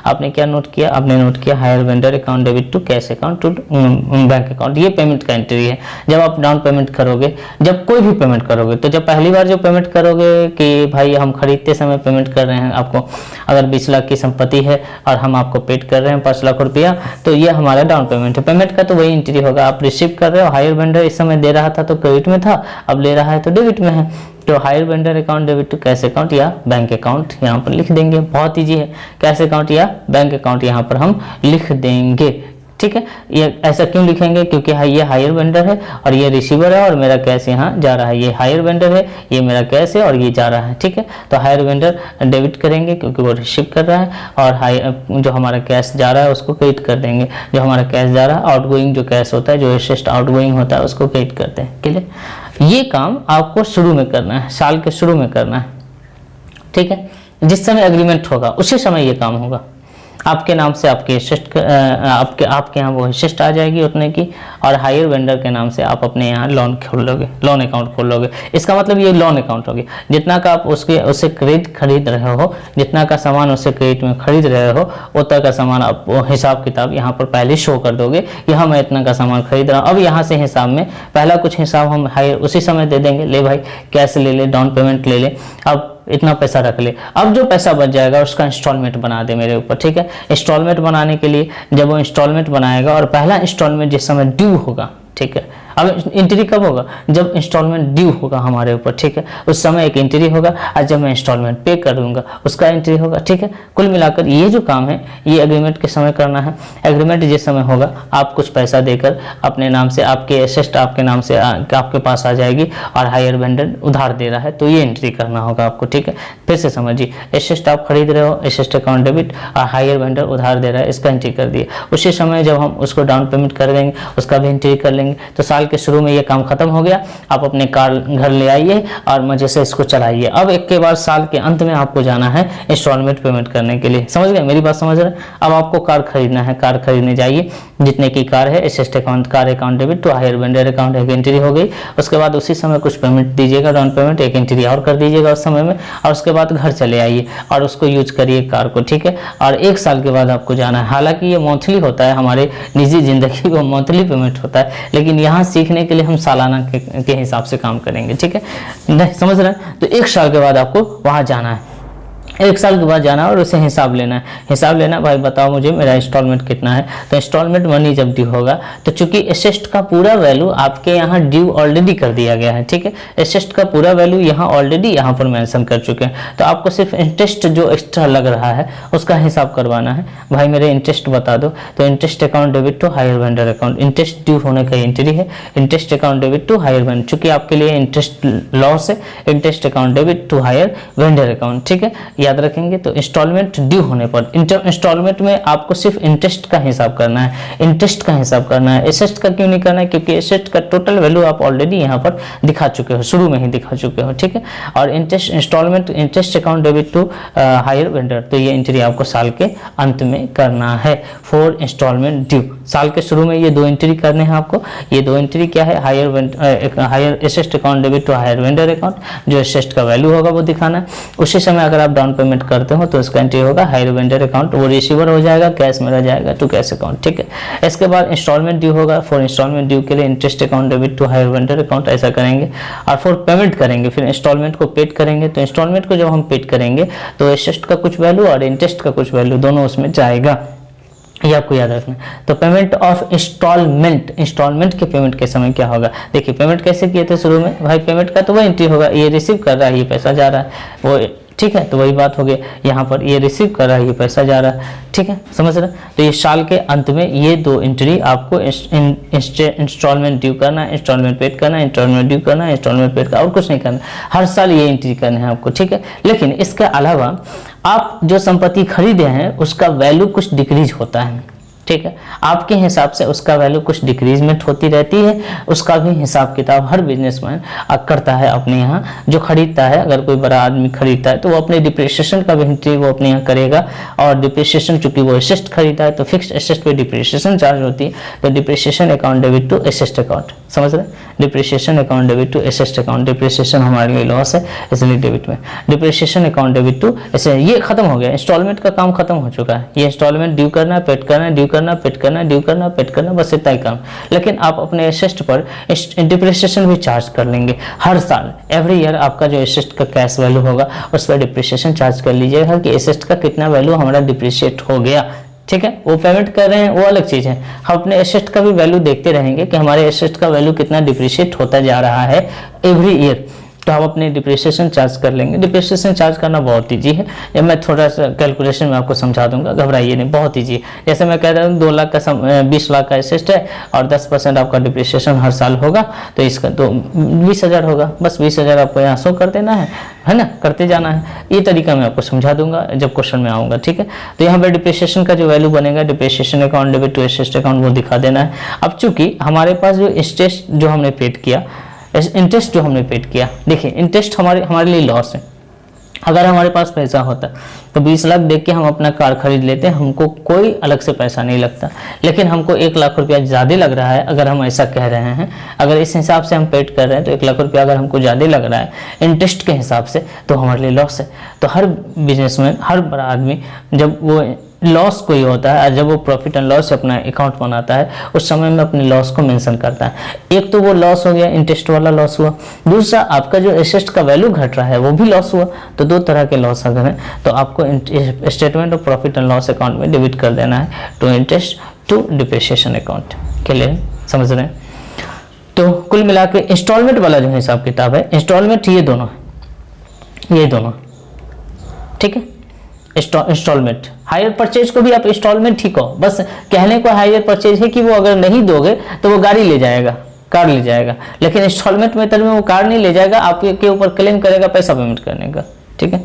[SPEAKER 1] आपने क्या नोट किया, आपने नोट किया hire vendor account debit to cash account to bank account. ये पेमेंट का एंट्री है। जब आप डाउन पेमेंट करोगे, जब कोई भी पेमेंट करोगे, तो जब पहली बार जो पेमेंट करोगे कि भाई हम खरीदते समय पेमेंट कर रहे हैं आपको, अगर 20 लाख की संपत्ति है और हम आपको पेड कर रहे हैं 5 लाख रुपया, तो ये हमारा डाउन पेमेंट है। पेमेंट का तो वही एंट्री होगा, आप रिसीव कर रहे हो। हायर वेंडर इस समय दे रहा था तो क्रेडिट में था, अब ले रहा है तो डेबिट में है। तो hire vendor account debit to cash account या बैंक अकाउंट यहाँ पर लिख देंगे, बहुत ईजी है। कैश अकाउंट या बैंक अकाउंट यहाँ पर हम लिख देंगे, ठीक है। ये ऐसा क्यों लिखेंगे, क्योंकि ये हायर वेंडर है और ये रिसीवर है और मेरा कैश यहाँ जा रहा है। ये हायर वेंडर है, ये मेरा कैश है और ये जा रहा है, ठीक है। तो हायर वेंडर डेबिट करेंगे क्योंकि वो रिसीव कर रहा है, और जो हमारा कैश जा रहा है उसको क्रेडिट कर देंगे। जो हमारा कैश जा रहा है, आउटगोइंग जो कैश होता है, जो एसेट आउटगोइंग होता है, उसको क्रेडिट करते हैं, क्लियर। ये काम आपको शुरू में करना है, साल के शुरू में करना है, ठीक है। जिस समय एग्रीमेंट होगा उसी समय ये काम होगा। आपके नाम से आपके एसेस्ट आपके यहाँ वो एसेस्ट आ जाएगी उतने की, और हायर वेंडर के नाम से आप अपने यहाँ लोन खोल लोगे, लोन अकाउंट खोल लोगे। इसका मतलब ये लोन अकाउंट होगी। जितना का आप उससे क्रेडिट खरीद रहे हो, जितना का सामान उससे क्रेडिट में खरीद रहे हो, उतना का सामान आप हिसाब किताब यहाँ पर पहले शो कर दोगे, यहाँ मैं इतना का सामान खरीद रहा हूँ। अब यहाँ से हिसाब में पहला कुछ हिसाब हम हायर उसी समय दे देंगे, ले भाई कैश ले ले, डाउन पेमेंट ले ले, अब इतना पैसा रख ले। अब जो पैसा बच जाएगा उसका इंस्टॉलमेंट बना दे मेरे ऊपर, ठीक है। इंस्टॉलमेंट बनाने के लिए जब वो इंस्टॉलमेंट बनाएगा और पहला इंस्टॉलमेंट जिस समय ड्यू होगा, ठीक है। अब एंट्री कब होगा? जब इंस्टॉलमेंट ड्यू होगा हमारे ऊपर, ठीक है, उस समय एक एंट्री होगा, और जब मैं इंस्टॉलमेंट पे करूंगा उसका एंट्री होगा, ठीक है। कुल मिलाकर ये जो काम है ये एग्रीमेंट के समय करना है। एग्रीमेंट जिस समय होगा आप कुछ पैसा देकर अपने नाम से, आपके एसेस्ट आपके नाम से आपके पास आ जाएगी, और हायर वेंडर उधार दे रहा है तो ये एंट्री करना होगा आपको, ठीक है। फिर से समझिए, एसेस्ट आप खरीद रहे हो, एसेस्ट अकाउंट डेबिट, और हायर वेंडर उधार दे रहा है, इसका एंट्री कर दिए। उसी समय जब हम उसको डाउन पेमेंट कर देंगे उसका भी एंट्री कर लेंगे। तो साल के शुरू में ये काम खत्म हो गया, आप अपने कार घर ले आइए और मजे से इसको चलाइए। अब एक के बाद साल के अंत में आपको जाना है इंस्टॉलमेंट पेमेंट करने के लिए। समझ गए मेरी बात? समझ रहे? अब आपको कार खरीदना है, कार खरीदने जाइए, जितने की कार है asset account, car account debit to hire vendor account, एक एंट्री हो गई। उसके बाद उसी समय कुछ पेमेंट दीजिएगा, डाउन पेमेंट, एक एंट्री और कर दीजिएगा उस समय में, और उसके बाद घर चले आइए और उसको यूज करिए कार को, ठीक है। और एक साल के बाद आपको जाना है। हालांकि ये मंथली होता है, हमारे निजी जिंदगी को मंथली पेमेंट होता है, लेकिन यहाँ सीखने के लिए हम सालाना के हिसाब से काम करेंगे, ठीक है। नहीं समझ रहे हैं? तो एक साल के बाद आपको वहां जाना है, एक साल के बाद जाना और उसे हिसाब लेना है। हिसाब लेना, भाई बताओ मुझे मेरा इंस्टॉलमेंट कितना है। तो इंस्टॉलमेंट मनी जब ड्यू होगा तो चूंकि एसेस्ट का पूरा वैल्यू आपके यहाँ ड्यू ऑलरेडी कर दिया गया है, ठीक है। एसेस्ट का पूरा वैल्यू यहाँ ऑलरेडी यहाँ पर मेंशन कर चुके हैं, तो आपको सिर्फ इंटरेस्ट जो एक्स्ट्रा लग रहा है उसका हिसाब करवाना है। भाई मेरे इंटरेस्ट बता दो, तो interest account debit to hire vendor account, interest due होने का एंट्री है, interest account debit to hire vendor, चूंकि आपके लिए इंटरेस्ट लॉस है, interest account debit to hire vendor account, ठीक है। याद रखेंगे। तो इंस्टॉलमेंट ड्यू होने पर इंस्टॉलमेंट में आपको सिर्फ इंटरेस्ट का हिसाब करना है, इंटरेस्ट का हिसाब करना है। एसेट का क्यों नहीं करना है? क्योंकि एसेट का टोटल वैल्यू आप ऑलरेडी यहाँ पर दिखा चुके हो, शुरू में ही दिखा चुके हो, ठीक है। और interest installment, interest account debit to hire vendor, तो ये एंट्री आपको साल के अंत में करना है फॉर इंस्टॉलमेंट ड्यू। साल के शुरू में ये दो एंट्री करने हैं आपको। ये दो एंट्री क्या है? Hire asset account debit to hire vendor account, जो एसेट का वैल्यू होगा वो दिखाना है। उसी समय अगर आप डाउन पेमेंट करते हो तो इसका एंट्री होगा हायर वेंडर अकाउंट, वो रिसीवर हो जाएगा, कैश में रह जाएगा टू कैश अकाउंट, ठीक है। इसके बाद इंस्टॉलमेंट ड्यू होगा, फॉर इंस्टॉलमेंट ड्यू के लिए interest account debit to hire vendor account, ऐसा करेंगे। और फॉर पेमेंट करेंगे, फिर इंस्टॉलमेंट को पेड करेंगे। तो इंस्टॉलमेंट को जब हम पेड करेंगे तो एसेट का कुछ वैल्यू और इंटरेस्ट का कुछ वैल्यू दोनों उसमें जाएगा, ये आपको याद रखना। तो पेमेंट ऑफ इंस्टॉलमेंट, इंस्टॉलमेंट के पेमेंट के समय क्या होगा? देखिए पेमेंट कैसे किए थे शुरू में, भाई पेमेंट का तो वह एंट्री होगा, ये रिसीव कर रहा है, ये पैसा जा रहा है, वो ठीक है। तो वही बात हो गई, यहाँ पर ये रिसीव कर रहा है, ये पैसा जा रहा है, ठीक है, समझ रहे। तो ये साल के अंत में ये दो एंट्री आपको इंस्टॉलमेंट ड्यू करना, इंस्टॉलमेंट पेड करना, इंस्टॉलमेंट ड्यू करना, इंस्टॉलमेंट पेड करना, और कुछ नहीं करना। हर साल ये एंट्री करना है आपको, ठीक है। लेकिन इसके अलावा आप जो संपत्ति खरीदे हैं उसका वैल्यू कुछ डिक्रीज होता है, ठीक है। आपके हिसाब से उसका वैल्यू कुछ डिक्रीजमेंट होती रहती है, उसका भी हिसाब किताब हर बिजनेसमैन करता है अपने यहाँ। जो खरीदता है, अगर कोई बड़ा आदमी खरीदता है तो वो अपने डिप्रिसिएशन का भी एंट्री वो अपने यहाँ करेगा। और डिप्रिसिएशन चूंकि वो एसेट खरीदा है तो फिक्स एसेट पे डिप्रिसिएशन चार्ज होती है, तो depreciation account debit to asset account, समझ रहे। Depreciation account debit to asset account, depreciation हमारे लिए लॉस है इसलिए डेबिट में, डिप्रिसिएशन अकाउंट डेबिट टू ऐसे। ये खत्म हो गया, इंस्टॉलमेंट का काम खत्म हो चुका है। ये इंस्टॉलमेंट ड्यू करना, पेड करना, ड्यू करना, पेड करना, ड्यू करना, पेड करना, बस इतना ही काम। लेकिन आप अपने एसेट पर डिप्रिसिएशन भी चार्ज कर लेंगे हर साल, एवरी ईयर। आपका जो एसेट का कैश वैल्यू होगा उस पर डिप्रिसिएशन चार्ज कर लीजिएगा कि एसेट का कितना वैल्यू हमारा डिप्रिशिएट हो गया, ठीक है। वो पेमेंट कर रहे हैं वो अलग चीज है, हम अपने एसेट का भी वैल्यू देखते रहेंगे कि हमारे एसेट का वैल्यू कितना डिप्रिशिएट होता जा रहा है एवरी ईयर। तो हम अपने डिप्रिसिएशन चार्ज कर लेंगे। डिप्रिसिएशन चार्ज करना बहुत ईजी है, जब मैं थोड़ा सा कैलकुलेशन में आपको समझा दूंगा, घबराइए नहीं, बहुत ईजी है। जैसे मैं कह रहा हूँ 2 लाख का 20 लाख का एसेट है और 10% आपका डिप्रिसिएशन हर साल होगा, तो इसका तो 20,000 होगा। बस 20,000 आपको यहाँ शो कर देना है ना, करते जाना है। ये तरीका मैं आपको समझा दूंगा जब क्वेश्चन में आऊंगा, ठीक है। तो यहाँ पर डिप्रिसिएशन का जो वैल्यू बनेगा, depreciation account debit to asset account, वो दिखा देना है। अब चूंकि हमारे पास जो इंटरेस्ट जो हमने पेड किया, इंटरेस्ट जो हमने पेड किया, देखिए इंटरेस्ट हमारे लिए लॉस है, अगर हमारे पास पैसा होता तो 20 लाख देख के हम अपना कार खरीद लेते, हमको कोई अलग से पैसा नहीं लगता। लेकिन हमको 1 लाख रुपया ज़्यादा लग रहा है, अगर हम ऐसा कह रहे हैं, अगर इस हिसाब से हम पेड कर रहे हैं तो 1 लाख रुपया अगर हमको ज़्यादा लग रहा है इंटरेस्ट के हिसाब से, तो हमारे लिए लॉस है। तो हर बिजनेसमैन, हर बड़ा आदमी जब वो लॉस कोई होता है और जब वो प्रॉफिट एंड लॉस अपना अकाउंट बनाता है उस समय में अपने लॉस को मेंशन करता है। एक तो वो लॉस हो गया, इंटरेस्ट वाला लॉस हुआ, दूसरा आपका जो एसेट का वैल्यू घट रहा है वो भी लॉस हुआ। तो 2 तरह के लॉस अगर हैं तो आपको statement of profit and loss account में डेबिट कर देना है to interest to depreciation account के लिए। समझ रहे हैं? तो कुल मिला के इंस्टॉलमेंट वाला जो हिसाब किताब है, इंस्टॉलमेंट ये दोनों, ठीक है। इंस्टॉलमेंट, हायर परचेज को भी आप इंस्टॉलमेंट ठीक हो, बस कहने को हायर परचेज है कि वो अगर नहीं दोगे तो वो गाड़ी ले जाएगा, कार ले जाएगा, लेकिन इंस्टॉलमेंट मेथड में वो कार नहीं ले जाएगा, आपके ऊपर क्लेम करेगा पैसा पेमेंट करने का, ठीक है।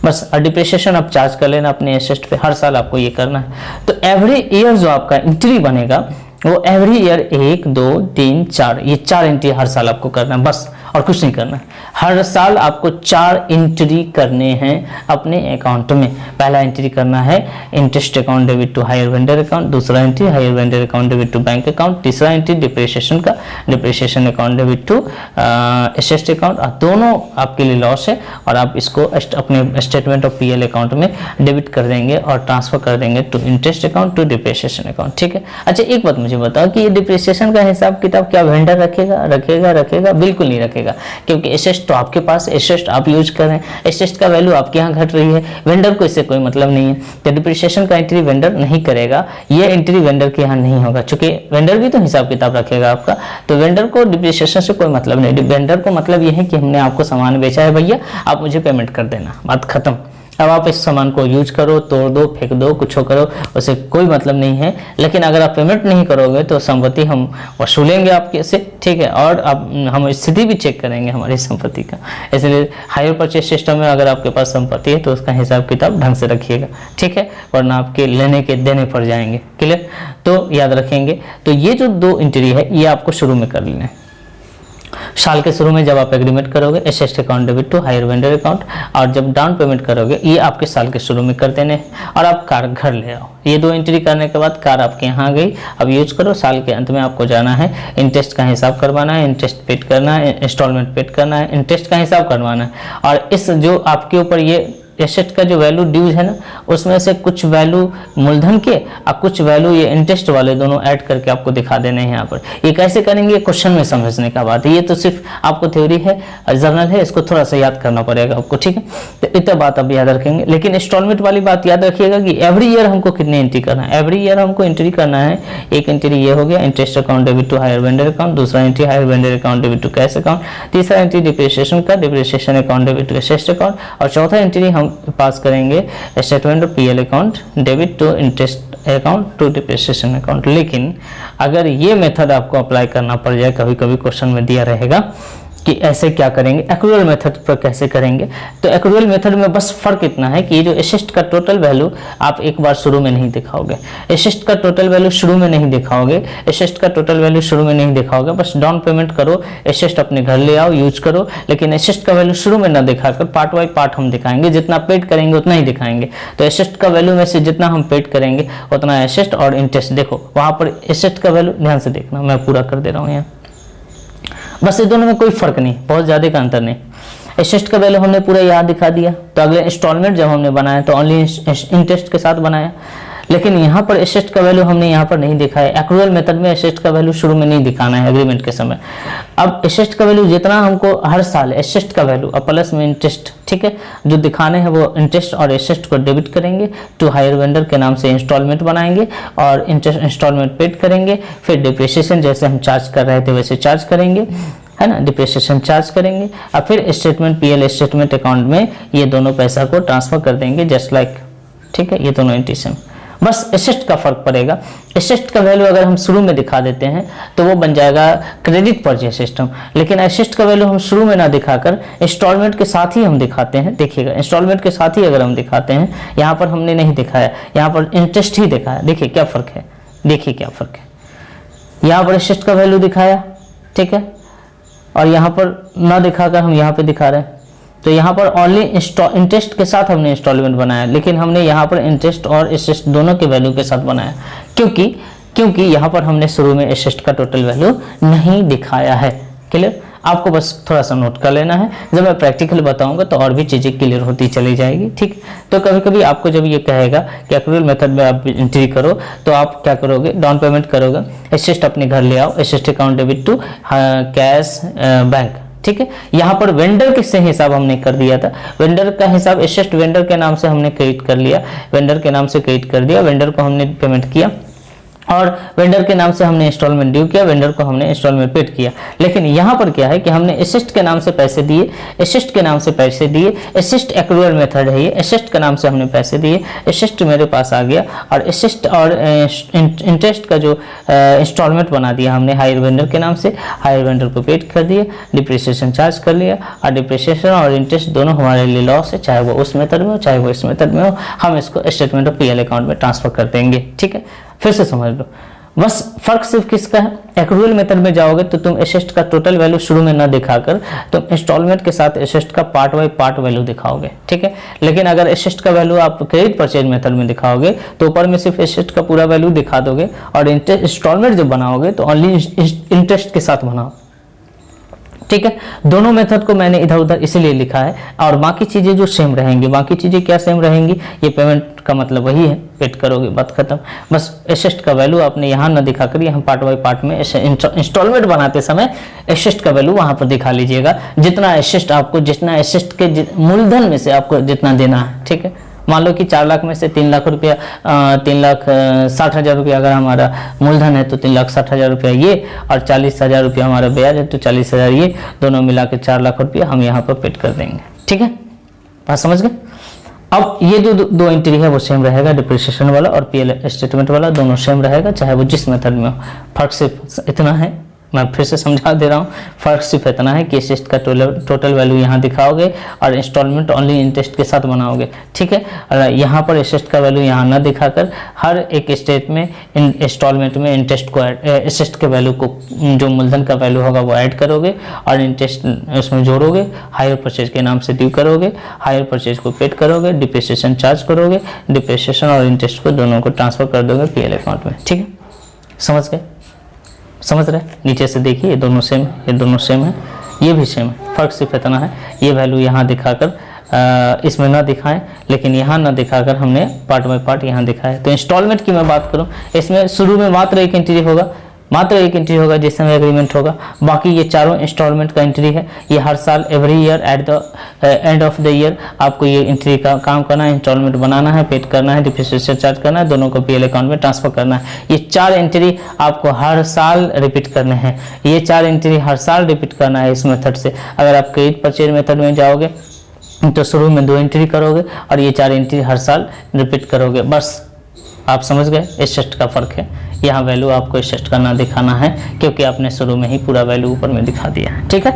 [SPEAKER 1] बस डिप्रिसिएशन आप चार्ज कर लेना अपने एसेट पे, हर साल आपको ये करना है। तो एवरी ईयर जो आपका एंट्री बनेगा वो एवरी ईयर 1, 2, 3, 4 ये 4 एंट्री हर साल आपको करना है, बस और कुछ नहीं करना है। हर साल आपको 4 एंट्री करने हैं अपने अकाउंट में। पहला एंट्री करना है interest account debit to hire vendor account, दूसरा entry hire vendor account debit to bank account, तीसरा एंट्री डिप्रिसिएशन का, depreciation account debit to asset account. दोनों आपके लिए लॉस है और आप इसको अपने स्टेटमेंट ऑफ पीएल अकाउंट में डेबिट कर देंगे और ट्रांसफर कर देंगे to interest account to depreciation account, ठीक है। अच्छा, एक बात मुझे बताओ कि ये डिप्रिसिएशन का हिसाब किताब क्या वेंडर रखेगा? बिल्कुल नहीं रखेगा, क्योंकि एसेट तो आपके पास, एसेट आप यूज कर रहे हैं, एसेट का वैल्यू आपके यहाँ घट रही है, वेंडर को इससे कोई मतलब नहीं है। तो डिप्रिसिएशन का एंट्री वेंडर नहीं करेगा, ये एंट्री वेंडर के यहाँ नहीं होगा, क्योंकि वेंडर भी तो हिसाब किताब रखेगा आपका, तो वेंडर को डिप्रिसिएशन से कोई मतलब नहीं। वेंडर को मतलब ये है कि हमने आपको सामान बेचा है भैया, आप मुझे पेमेंट कर देना, बात खत्म। अब आप इस सामान को यूज करो, तोड़ दो, फेंक दो, कुछ करो, उसे कोई मतलब नहीं है। लेकिन अगर आप पेमेंट नहीं करोगे तो संपत्ति हम वसूलेंगे आपके से, ठीक है, और हम स्थिति भी चेक करेंगे हमारी संपत्ति का। इसलिए हायर परचेज सिस्टम में अगर आपके पास संपत्ति है तो उसका हिसाब किताब ढंग से रखिएगा, ठीक है, वरना आपके लेने के देने पड़ जाएंगे। क्लियर? तो याद रखेंगे। तो ये जो 2 एंट्री है ये आपको शुरू में कर लेना है। साल के शुरू में जब आप एग्रीमेंट करोगे asset account debit to hire vendor account, और जब डाउन पेमेंट करोगे ये आपके साल के शुरू में कर देने, और आप कार घर ले आओ। ये 2 एंट्री करने के बाद कार आपके यहाँ आ गई, अब यूज करो। साल के अंत में आपको जाना है, इंटरेस्ट का हिसाब करवाना है, इंटरेस्ट पेड करना है, इंस्टॉलमेंट पेड करना है, इंटरेस्ट का हिसाब करवाना है। और इस जो आपके ऊपर ये एसेट का जो वैल्यू ड्यूज है ना, उसमें से कुछ वैल्यू मूलधन के और कुछ वैल्यू ये इंटरेस्ट वाले दोनों ऐड करके आपको दिखा देने हैं यहाँ पर। ये कैसे करेंगे, क्वेश्चन में समझने का बात है, ये तो सिर्फ आपको थ्योरी है, जर्नल है, इसको थोड़ा सा याद करना पड़ेगा आपको, ठीक है। तो इतना बात आप याद रखेंगे। लेकिन इंस्टॉलमेंट वाली बात याद रखिएगा कि एवरी ईयर हमको कितने एंट्री करना है। एवरी ईयर हमको एंट्री करना है, एक एंट्री ये हो गया interest account debit to hire vendor account, दूसरा entry hire vendor account debit to cash account, तीसरा एंट्री डिप्रिसिएशन का, depreciation account debit to asset account, और चौथा एंट्री हम पास करेंगे statement of PL account debit to interest account to depreciation account. लेकिन अगर ये मेथड आपको अप्लाई करना पड़ जाए, कभी कभी क्वेश्चन में दिया रहेगा कि ऐसे क्या करेंगे, एक्रूअल मेथड पर कैसे करेंगे। तो एक्रूअल मेथड में बस फर्क इतना है कि ये जो एसेट का टोटल वैल्यू आप एक बार शुरू में नहीं दिखाओगे, एसेट का टोटल वैल्यू शुरू में नहीं दिखाओगे, एसेट का टोटल वैल्यू शुरू में नहीं दिखाओगे। बस डाउन पेमेंट करो, एसेट अपने घर ले आओ, यूज करो, लेकिन एसेट का वैल्यू शुरू में ना दिखाकर पार्ट बाई पार्ट हम दिखाएंगे, जितना पेड करेंगे उतना ही दिखाएंगे। तो एसेट का वैल्यू में से जितना हम पेड करेंगे उतना एसेट और इंटरेस्ट, देखो वहां पर एसेट का वैल्यू ध्यान से देखना, मैं पूरा कर दे रहा हूँ यहाँ। बस ये दोनों में कोई फर्क नहीं, बहुत ज्यादा का अंतर नहीं। एसेट का वैल्यू हमने पूरा यहाँ दिखा दिया, तो अगले इंस्टॉलमेंट जब हमने बनाया तो ओनली इंटरेस्ट के साथ बनाया, लेकिन यहाँ पर एसेट का वैल्यू हमने यहाँ पर नहीं दिखाया। एक्रूअल मेथड में एसेट का वैल्यू शुरू में नहीं दिखाना है एग्रीमेंट के समय। अब एसेट का वैल्यू जितना हमको हर साल एसेट का वैल्यू और प्लस में इंटरेस्ट, ठीक है, जो दिखाने हैं वो इंटरेस्ट और एसेट को डेबिट करेंगे टू हायर वेंडर के नाम से इंस्टॉलमेंट बनाएंगे और इंटरेस्ट इंस्टॉलमेंट पेड करेंगे। फिर डिप्रिसिएशन जैसे हम चार्ज कर रहे थे वैसे चार्ज करेंगे, है ना, डिप्रिसिएशन चार्ज करेंगे, और फिर स्टेटमेंट पीएल स्टेटमेंट अकाउंट में ये दोनों पैसा को ट्रांसफर कर देंगे जस्ट लाइक, ठीक है, ये दोनों एंट्री से। बस एसेट का फर्क पड़ेगा। एसेट का वैल्यू अगर हम शुरू में दिखा देते हैं तो वो बन जाएगा क्रेडिट परचेज सिस्टम, लेकिन एसेट का वैल्यू हम शुरू में ना दिखाकर इंस्टॉलमेंट के साथ ही हम दिखाते हैं। देखिएगा, इंस्टॉलमेंट के साथ ही अगर हम दिखाते हैं, यहाँ पर हमने नहीं दिखाया, यहाँ पर इंटरेस्ट ही दिखाया। देखिए क्या फर्क है, देखिए क्या फर्क है। यहाँ पर एसेट का वैल्यू दिखाया, ठीक है, और यहाँ पर ना दिखाकर हम यहाँ पे दिखा रहे हैं,
[SPEAKER 2] तो यहाँ पर ओनली इंटरेस्ट के साथ हमने इंस्टॉलमेंट बनाया, लेकिन हमने यहाँ पर इंटरेस्ट और एसेस्ट दोनों के वैल्यू के साथ बनाया, क्योंकि यहाँ पर हमने शुरू में एसेस्ट का टोटल वैल्यू नहीं दिखाया है। क्लियर? आपको बस थोड़ा सा नोट कर लेना है, जब मैं प्रैक्टिकल बताऊंगा तो और भी चीज़ें क्लियर होती चली जाएगी। ठीक, तो कभी कभी आपको जब ये कहेगा कि एक्रूअल मेथड में आप एंट्री करो, तो आप क्या करोगे, डाउन पेमेंट करोगे, एसेस्ट अपने घर ले आओ, asset account debit to cash bank. ठीक है, यहाँ पर वेंडर के से हिसाब हमने कर दिया था, वेंडर का हिसाब एसेस्ट वेंडर के नाम से हमने क्रेडिट कर लिया, वेंडर के नाम से क्रेडिट कर दिया, वेंडर को हमने पेमेंट किया और वेंडर के नाम से हमने इंस्टॉलमेंट ड्यू किया, वेंडर को हमने इंस्टॉलमेंट पेड किया। लेकिन यहाँ पर क्या है कि हमने एसेस्ट के नाम से पैसे दिए, एसेस्ट के नाम से पैसे दिए, एसेस्ट एक्रूअल मेथड है ये, एसेस्ट के नाम से हमने पैसे दिए, एसेस्ट मेरे पास आ गया और एसेस्ट और इंटरेस्ट का जो इंस्टॉलमेंट बना दिया हमने हायर वेंडर के नाम से, हायर वेंडर को पेड कर दिया, डिप्रिसिएशन चार्ज कर लिया और डिप्रिसिएशन और इंटरेस्ट दोनों हमारे लिए लॉस है, चाहे वो उस मेथड में हो चाहे वो इस मेथड में हो, हम इसको स्टेटमेंट ऑफ पीएल अकाउंट में ट्रांसफर कर देंगे। ठीक है, फिर से समझ लो, बस फर्क सिर्फ किसका है, एक्रूअल मेथड में जाओगे तो तुम एसेस्ट का टोटल वैल्यू शुरू में ना दिखाकर तुम इंस्टॉलमेंट के साथ एसेस्ट का पार्ट बाय पार्ट वैल्यू दिखाओगे। ठीक है, लेकिन अगर एसेस्ट का वैल्यू आप क्रेडिट परचेज मेथड में दिखाओगे तो ऊपर में सिर्फ एसेस्ट का पूरा वैल्यू दिखा दोगे और इंस्टॉलमेंट जब बनाओगे तो ओनली इंटरेस्ट के साथ बनाओ। ठीक है, दोनों मेथड को मैंने इधर उधर इसीलिए लिखा है और बाकी चीजें जो सेम रहेंगी, बाकी चीजें क्या सेम रहेंगी, ये पेमेंट का मतलब वही है, पेड करोगे बात खत्म। बस एसेस्ट का वैल्यू आपने यहाँ ना दिखाकर यहाँ पार्ट बाय पार्ट में इंस्टॉलमेंट बनाते समय एसेस्ट का वैल्यू वहां पर दिखा लीजिएगा, जितना एसेस्ट आपको, जितना एसेस्ट के मूलधन में से आपको जितना देना है। ठीक है, मान लो कि 4 लाख में से 3 लाख रुपया 3,60,000 रुपया अगर हमारा मूलधन है तो 3,60,000 रुपया ये और 40,000 रुपया हमारा ब्याज है तो 40,000 ये, दोनों मिला के 4 लाख रुपया हम यहाँ पर पेड कर देंगे। ठीक है, बात समझ गए? अब ये जो दो एंट्री है वो सेम रहेगा, डिप्रिसिएशन वाला और पीएल स्टेटमेंट वाला दोनों सेम रहेगा, चाहे वो जिस मेथड में हो। फर्क सिर्फ इतना है, मैं फिर से समझा दे रहा हूँ, फर्क सिर्फ इतना है कि एसेस्ट का टोटल वैल्यू यहाँ दिखाओगे और इंस्टॉलमेंट ओनली इंटरेस्ट के साथ बनाओगे। ठीक है, और यहाँ पर एसेस्ट का वैल्यू यहाँ ना दिखाकर हर एक स्टेट में इंस्टॉलमेंट में इंटरेस्ट को एसेस्ट के वैल्यू को, जो मूलधन का वैल्यू होगा वो ऐड करोगे और इंटरेस्ट उसमें जोड़ोगे, हायर परचेज के नाम से ड्यू करोगे, हायर परचेज को पेड करोगे, डिप्रिसिएशन चार्ज करोगे, डिप्रिसिएशन और इंटरेस्ट को दोनों को ट्रांसफर कर दोगे पीएल अकाउंट में। ठीक है, समझ गए? समझ रहे? नीचे से देखिए, ये दोनों सेम है, ये दोनों सेम है, ये भी सेम है, फर्क सिर्फ इतना है, ये वैल्यू यहाँ दिखाकर इसमें ना दिखाएं, लेकिन यहाँ ना दिखाकर हमने पार्ट बाय पार्ट यहाँ दिखाया। तो इंस्टॉलमेंट की मैं बात करूँ, इसमें शुरू में मात्र एक एंट्री होगा, जिसमें एग्रीमेंट होगा, बाकी ये चारों इंस्टॉलमेंट का एंट्री है। ये हर साल every year at the end of the year आपको ये एंट्री का काम करना है, इंस्टॉलमेंट बनाना है, पेड करना है, डिप्रिसिएशन चार्ज करना है, दोनों को पीएल अकाउंट में ट्रांसफर करना है। ये 4 एंट्री आपको हर साल रिपीट करने हैं, ये 4 एंट्री हर साल रिपीट करना है इस मेथड से। अगर आप क्रेडिट परचेज मेथड में जाओगे तो शुरू में 2 एंट्री करोगे और ये 4 एंट्री हर साल रिपीट करोगे। बस आप समझ गए, एसेस्ट का फर्क है। यहाँ वैल्यू आपको एसेस्ट का ना दिखाना है क्योंकि आपने शुरू में ही पूरा वैल्यू ऊपर में दिखा दिया है। ठीक है,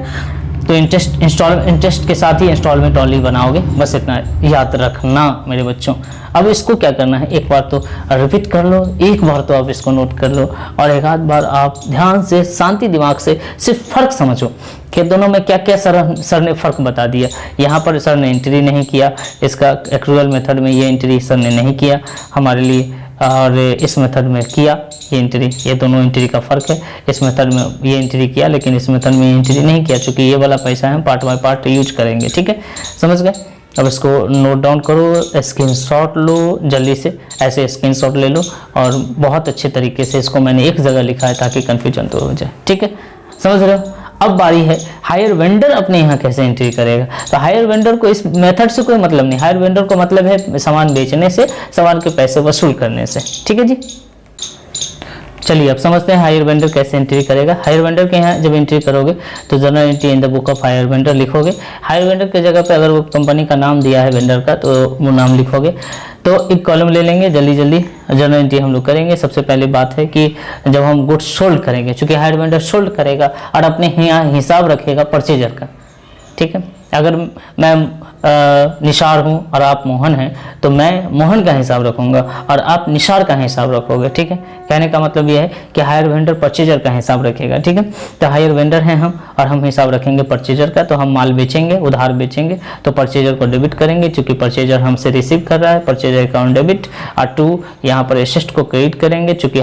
[SPEAKER 2] तो इंटरेस्ट के साथ ही इंस्टॉलमेंट ओनली बनाओगे, बस इतना याद रखना मेरे बच्चों। अब इसको क्या करना है, एक बार तो रिपीट कर लो, एक बार तो आप इसको नोट कर लो और एक आध बार आप ध्यान से शांति दिमाग से सिर्फ फर्क समझो कि दोनों में क्या क्या सर ने फर्क बता दिया। यहाँ पर सर ने एंट्री नहीं किया, इसका एक्रूअल मेथड में ये एंट्री सर ने नहीं किया हमारे लिए, और इस मेथड में किया ये एंट्री। ये दोनों एंट्री का फर्क है, इस मेथड में ये एंट्री किया लेकिन इस मेथड में एंट्री नहीं किया, चूंकि ये वाला पैसा हम पार्ट बाय पार्ट यूज करेंगे। ठीक है, समझ गए? अब इसको नोट डाउन करो, स्क्रीनशॉट लो, जल्दी से ऐसे स्क्रीनशॉट ले लो और बहुत अच्छे तरीके से इसको मैंने एक जगह लिखा है ताकि कन्फ्यूजन तो हो जाए। ठीक है, समझ रहे हो? अब बारी है हायर वेंडर अपने यहाँ कैसे एंट्री करेगा। तो हायर वेंडर को इस मेथड से कोई मतलब नहीं, हायर वेंडर को मतलब है सामान बेचने से, सामान के पैसे वसूल करने से। ठीक है जी, चलिए अब समझते हैं हायर वेंडर कैसे एंट्री करेगा। हायर वेंडर के यहाँ जब एंट्री करोगे तो general entry in the book of higher vendor लिखोगे। हायर वेंडर के जगह पे अगर वो कंपनी का नाम दिया है वेंडर का तो वो नाम लिखोगे। तो एक कॉलम ले लेंगे, जल्दी जल्दी जनरल एंट्री हम लोग करेंगे। सबसे पहली बात है कि जब हम गुड्स सोल्ड करेंगे, चूंकि हायर वेंडर सोल्ड करेगा और अपने यहाँ हिसाब रखेगा परचेजर का, ठीक है। अगर मैं निसार हूँ और आप मोहन हैं तो मैं मोहन का हिसाब रखूंगा और आप निसार का हिसाब रखोगे, ठीक है। कहने का मतलब यह है कि हायर वेंडर परचेजर का हिसाब रखेगा, ठीक है। तो हायर वेंडर हैं हम और हम हिसाब रखेंगे परचेजर का, तो हम माल बेचेंगे, उधार बेचेंगे, तो परचेजर को डेबिट करेंगे क्योंकि परचेजर हमसे रिसीव कर रहा है, परचेजर अकाउंट डेबिट। और 2 यहाँ पर एसेस्ट को क्रेडिट करेंगे चूंकि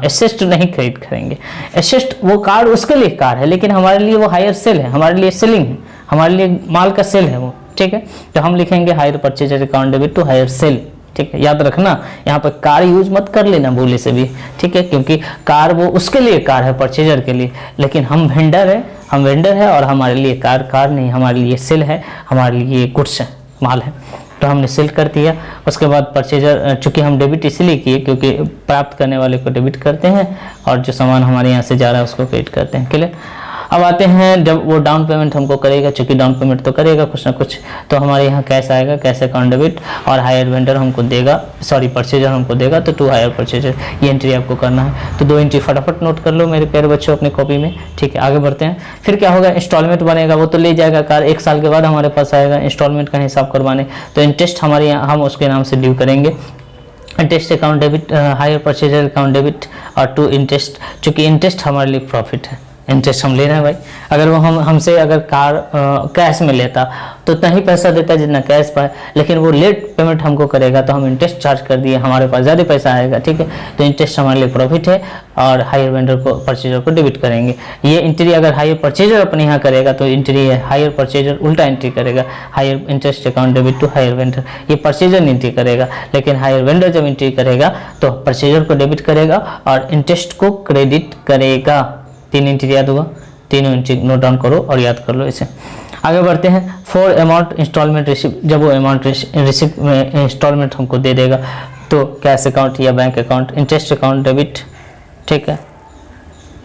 [SPEAKER 2] एसेस्ट नहीं क्रेडिट करेंगे, एसेस्ट वो कार उसके लिए कार है लेकिन हमारे लिए वो हायर सेल है, हमारे लिए सेलिंग है, हमारे लिए माल का सेल है वो, ठीक है। तो हम लिखेंगे hire purchaser account debit to hire sale, ठीक है। याद रखना यहाँ पर कार यूज मत कर लेना भूले से भी, ठीक है, क्योंकि कार वो उसके लिए कार है, परचेजर के लिए, लेकिन हम वेंडर है और हमारे लिए कार नहीं, हमारे लिए सेल है, हमारे लिए गुड्स है, माल है। तो हमने सेल कर दिया। उसके बाद परचेजर, चूंकि हम डेबिट इसलिए किए क्योंकि प्राप्त करने वाले को डेबिट करते हैं और जो सामान हमारे यहाँ से जा रहा है उसको क्रेडिट करते हैं, क्लियर। अब आते हैं जब वो डाउन पेमेंट हमको करेगा, चूंकि डाउन पेमेंट तो करेगा कुछ ना कुछ, तो हमारे यहाँ कैश आएगा, कैश अकाउंट डेबिट, और हायर वेंडर हमको देगा, सॉरी परचेजर हमको देगा, तो 2 हायर परचेजर, ये एंट्री आपको करना है। तो 2 एंट्री फटाफट नोट कर लो मेरे प्यारे बच्चों अपने कॉपी में, ठीक है। आगे बढ़ते हैं। फिर क्या होगा, इंस्टॉलमेंट बनेगा, वो तो ले जाएगा कार, 1 साल के बाद हमारे पास आएगा इंस्टॉलमेंट का हिसाब करवाने। तो इंटरेस्ट हमारे यहाँ हम उसके नाम से ड्यू करेंगे, interest account debit, hire purchaser account debit, और 2 इंटरेस्ट, चूंकि इंटरेस्ट हमारे लिए प्रॉफिट है, इंटरेस्ट हम ले रहे हैं भाई। अगर वो हमसे अगर कार कैश में लेता तो उतना ही पैसा देता जितना कैश पाए, लेकिन वो लेट पेमेंट हमको करेगा तो हम इंटरेस्ट चार्ज कर दिए, हमारे पास ज़्यादा पैसा आएगा, ठीक है। तो इंटरेस्ट हमारे लिए प्रॉफिट है और हायर वेंडर को, परचेजर को डेबिट करेंगे। ये एंट्री अगर हायर परचेजर अपने यहाँ करेगा तो एंट्री है, हायर परचेजर उल्टा एंट्री करेगा, hire interest account debit to hire vendor, ये परचेजर एंट्री करेगा, लेकिन हायर वेंडर जब एंट्री करेगा तो परचेजर को डेबिट करेगा और इंटरेस्ट को क्रेडिट करेगा। 3 एंट्री याद होगा, तीनों एंट्री नोट डाउन करो और याद कर लो इसे। आगे बढ़ते हैं। फॉर अमाउंट इंस्टॉलमेंट रिसिव, जब वो अमाउंट रिसिव में इंस्टॉलमेंट हमको दे देगा तो कैश अकाउंट या bank account, interest account debit, ठीक है।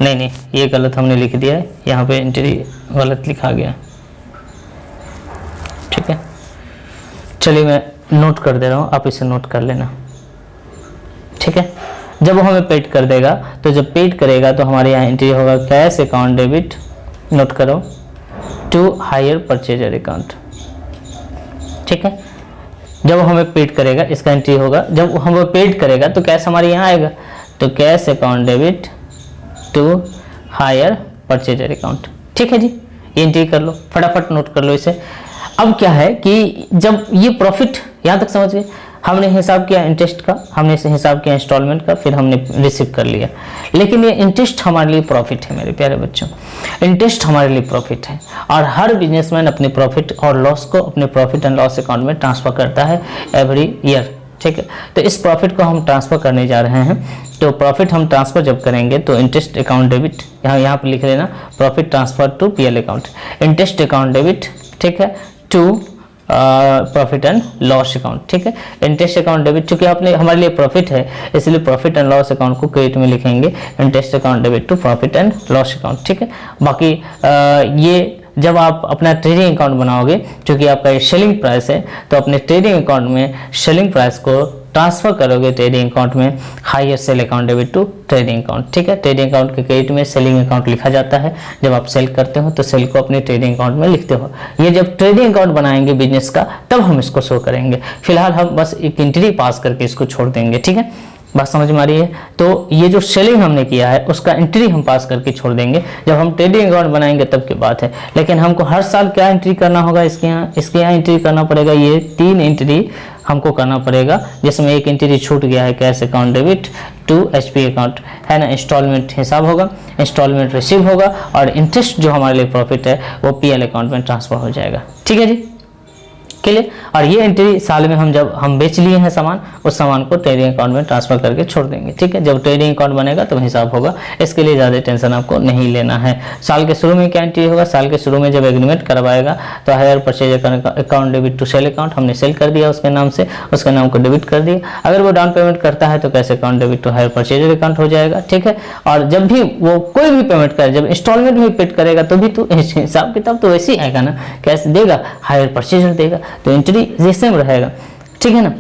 [SPEAKER 2] नहीं ये गलत हमने लिख दिया है, यहाँ पे एंट्री गलत लिखा गया, ठीक है। चलिए मैं नोट कर दे रहा हूँ, आप इसे नोट कर लेना, ठीक है। जब वो हमें पेड कर देगा तो जब पेड करेगा तो हमारे यहाँ एंट्री होगा कैश अकाउंट डेबिट, नोट करो, टू हायर परचेजर अकाउंट, ठीक है। जब हमें पेड करेगा इसका एंट्री होगा, जब हमें पेड करेगा तो कैश हमारे यहाँ आएगा, तो cash account debit to hire purchaser account, ठीक है जी। ये एंट्री कर लो, फटाफट नोट कर लो इसे। अब क्या है कि जब ये प्रॉफिट, यहाँ तक समझ गए, हमने हिसाब किया इंटरेस्ट का, हमने हिसाब किया इंस्टॉलमेंट का, फिर हमने रिसीव कर लिया, लेकिन ये इंटरेस्ट हमारे लिए प्रॉफिट है मेरे प्यारे बच्चों, इंटरेस्ट हमारे लिए प्रॉफिट है। और हर बिजनेसमैन अपने प्रॉफिट और लॉस को अपने प्रॉफिट एंड लॉस अकाउंट में ट्रांसफर करता है एवरी ईयर, ठीक है। तो इस प्रॉफिट को हम ट्रांसफर करने जा रहे हैं। तो प्रॉफिट हम ट्रांसफर जब करेंगे तो इंटरेस्ट अकाउंट डेबिट, यहाँ पर लिख लेना, profit transfer to PL account, interest account debit, ठीक है, to profit and loss account, ठीक है। इंटरेस्ट अकाउंट डेबिट, चूंकि आपने हमारे लिए प्रॉफिट है इसलिए प्रॉफिट एंड लॉस अकाउंट को क्रेडिट में लिखेंगे, interest account debit to profit and loss account, ठीक है। बाकी ये जब आप अपना ट्रेडिंग अकाउंट बनाओगे, क्योंकि आपका ये सेलिंग प्राइस है, तो अपने ट्रेडिंग अकाउंट में सेलिंग प्राइस को ट्रांसफर करोगे ट्रेडिंग अकाउंट में, hire sale account debit to trading account, ठीक है। ट्रेडिंग अकाउंट के क्रेडिट में सेलिंग अकाउंट लिखा जाता है, जब आप सेल करते हो तो सेल को अपने ट्रेडिंग अकाउंट में लिखते हो। ये जब ट्रेडिंग अकाउंट बनाएंगे बिजनेस का तब हम इसको शो करेंगे, फिलहाल हम बस एक एंट्री पास करके इसको छोड़ देंगे, ठीक है। बात समझ में आ रही है। तो ये जो सेलिंग हमने किया है उसका एंट्री हम पास करके छोड़ देंगे, जब हम ट्रेडिंग अकाउंट बनाएंगे तब की बात है। लेकिन हमको हर साल क्या एंट्री करना होगा, इसके यहाँ एंट्री करना पड़ेगा, ये 3 एंट्री हमको करना पड़ेगा, जिसमें एक एंट्री छूट गया है, cash account debit to HP account, है ना। इंस्टॉलमेंट हिसाब होगा, इंस्टॉलमेंट रिसीव होगा, और इंटरेस्ट जो हमारे लिए प्रॉफिट है वो पीएल अकाउंट में ट्रांसफर हो जाएगा, ठीक है जी, क्लियर। और ये एंट्री साल में हम जब हम बेच लिए हैं सामान, उस सामान को ट्रेडिंग अकाउंट में ट्रांसफर करके छोड़ देंगे, ठीक है। जब ट्रेडिंग अकाउंट बनेगा तो हिसाब होगा, इसके लिए ज़्यादा टेंशन आपको नहीं लेना है। साल के शुरू में क्या एंट्री होगा, साल के शुरू में जब एग्रीमेंट करवाएगा तो hire purchase account debit to sale account, हमने सेल कर दिया उसके नाम से, उसके नाम को डेबिट कर दिया। अगर वो डाउन पेमेंट करता है तो cash account debit to hire purchase account हो जाएगा, ठीक है। और जब भी वो कोई भी पेमेंट करे, जब इंस्टॉलमेंट भी पेड करेगा तो भी तो हिसाब किताब तो वैसे ही आएगा ना, कैश देगा हायर परचेजर देगा, तो एंट्री सेम रहेगा, ठीक है ना।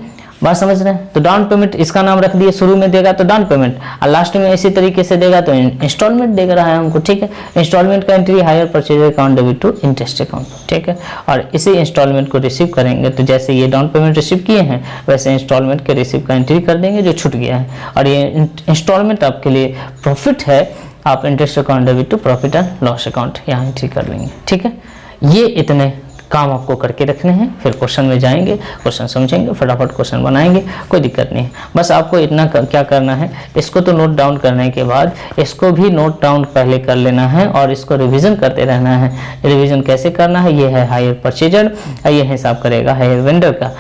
[SPEAKER 2] बात समझ रहे हैं। तो डाउन पेमेंट इसका नाम रख दिए, शुरू में देगा तो डाउन पेमेंट और लास्ट में इसी तरीके से देगा तो इंस्टॉलमेंट देख रहा है हमको, ठीक है। इंस्टॉलमेंट का entry hire purchase account debit to interest account, ठीक है। और इसी इंस्टॉलमेंट को रिसीव करेंगे तो जैसे ये डाउन पेमेंट रिसीव किए हैं वैसे इंस्टॉलमेंट के रिसीव का एंट्री कर देंगे जो छूट गया है। और ये इंस्टॉलमेंट आपके लिए प्रॉफिट है, आप interest account debit to profit and loss account यहाँ एंट्री कर लेंगे, ठीक है। ये इतने काम आपको करके रखने हैं, फिर क्वेश्चन में जाएंगे, क्वेश्चन समझेंगे, फटाफट क्वेश्चन बनाएंगे, कोई दिक्कत नहीं है। बस आपको इतना क्या करना है, इसको तो नोट डाउन करने के बाद इसको भी नोट डाउन पहले कर लेना है और इसको रिवीजन करते रहना है। रिवीजन कैसे करना है, ये है हायर परचेजर, ये हिसाब करेगा हायर वेंडर का,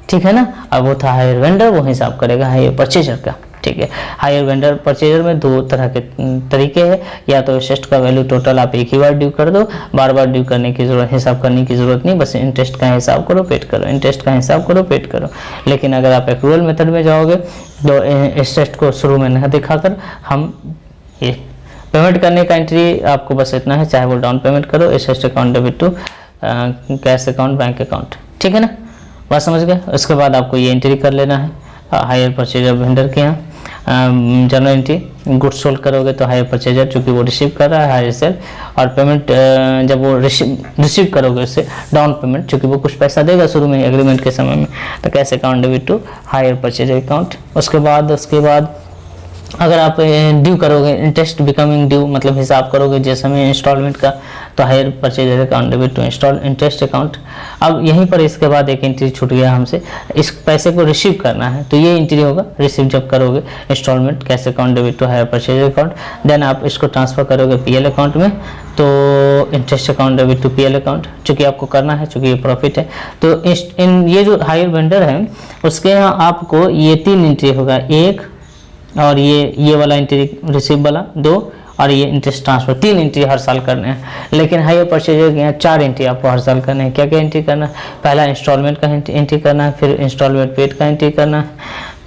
[SPEAKER 2] ठीक है ना। अब वो था हायर वेंडर, वो हिसाब करेगा हायर परचेजर का, ठीक है। हायर वेंडर परचेजर में दो तरह के तरीके हैं, या तो इंटरेस्ट का वैल्यू टोटल आप एक ही बार ड्यू कर दो, बार बार ड्यू करने की जरूरत, हिसाब करने की जरूरत नहीं, बस इंटरेस्ट का हिसाब करो पेड करो, इंटरेस्ट का हिसाब करो पेड करो। लेकिन अगर आप एक्रूअल मेथड में जाओगे तो इंटरेस्ट को शुरू में न दिखाकर हम ये पेमेंट करने का एंट्री आपको बस इतना है, चाहे वो डाउन पेमेंट करो, interest account debit to cash account bank account, ठीक है ना। बात समझ गए। उसके बाद आपको ये एंट्री कर लेना है हायर परचेजर वेंडर के यहाँ। जनरल एंट्री गुड्स सोल्ड करोगे तो हायर परचेजर चूंकि वो रिसीव कर रहा है हायर सेल, और पेमेंट जब वो रिसीव करोगे उससे डाउन पेमेंट चूंकि वो कुछ पैसा देगा शुरू में एग्रीमेंट के समय में, तो cash account debit to hire purchaser account. उसके बाद अगर आप ड्यू करोगे इंटरेस्ट बिकमिंग ड्यू मतलब हिसाब करोगे जैसे में इंस्टॉलमेंट का, तो hire purchaser account debit to interest account. अब यहीं पर इसके बाद एक एंट्री छूट गया हमसे, इस पैसे को रिसीव करना है तो ये एंट्री होगा, रिसीव जब करोगे installment cash account debit to hire purchaser account, then आप इसको ट्रांसफर करोगे पीएल अकाउंट में, तो interest account debit to PL account चूँकि आपको करना है, चूँकि ये प्रॉफिट है। तो इन ये जो हायर वेंडर है उसके यहाँ आपको ये 3 एंट्री होगा, एक और ये वाला एंट्री रिसीव वाला 2 और ये इंटरेस्ट ट्रांसफर, 3 एंट्री हर साल करने हैं। लेकिन हायर परचेजर के यहाँ 4 एंट्री आपको हर साल करने हैं। क्या क्या एंट्री करना है, पहला इंस्टॉलमेंट का एंट्री करना है, फिर इंस्टॉलमेंट पेड का एंट्री करना है,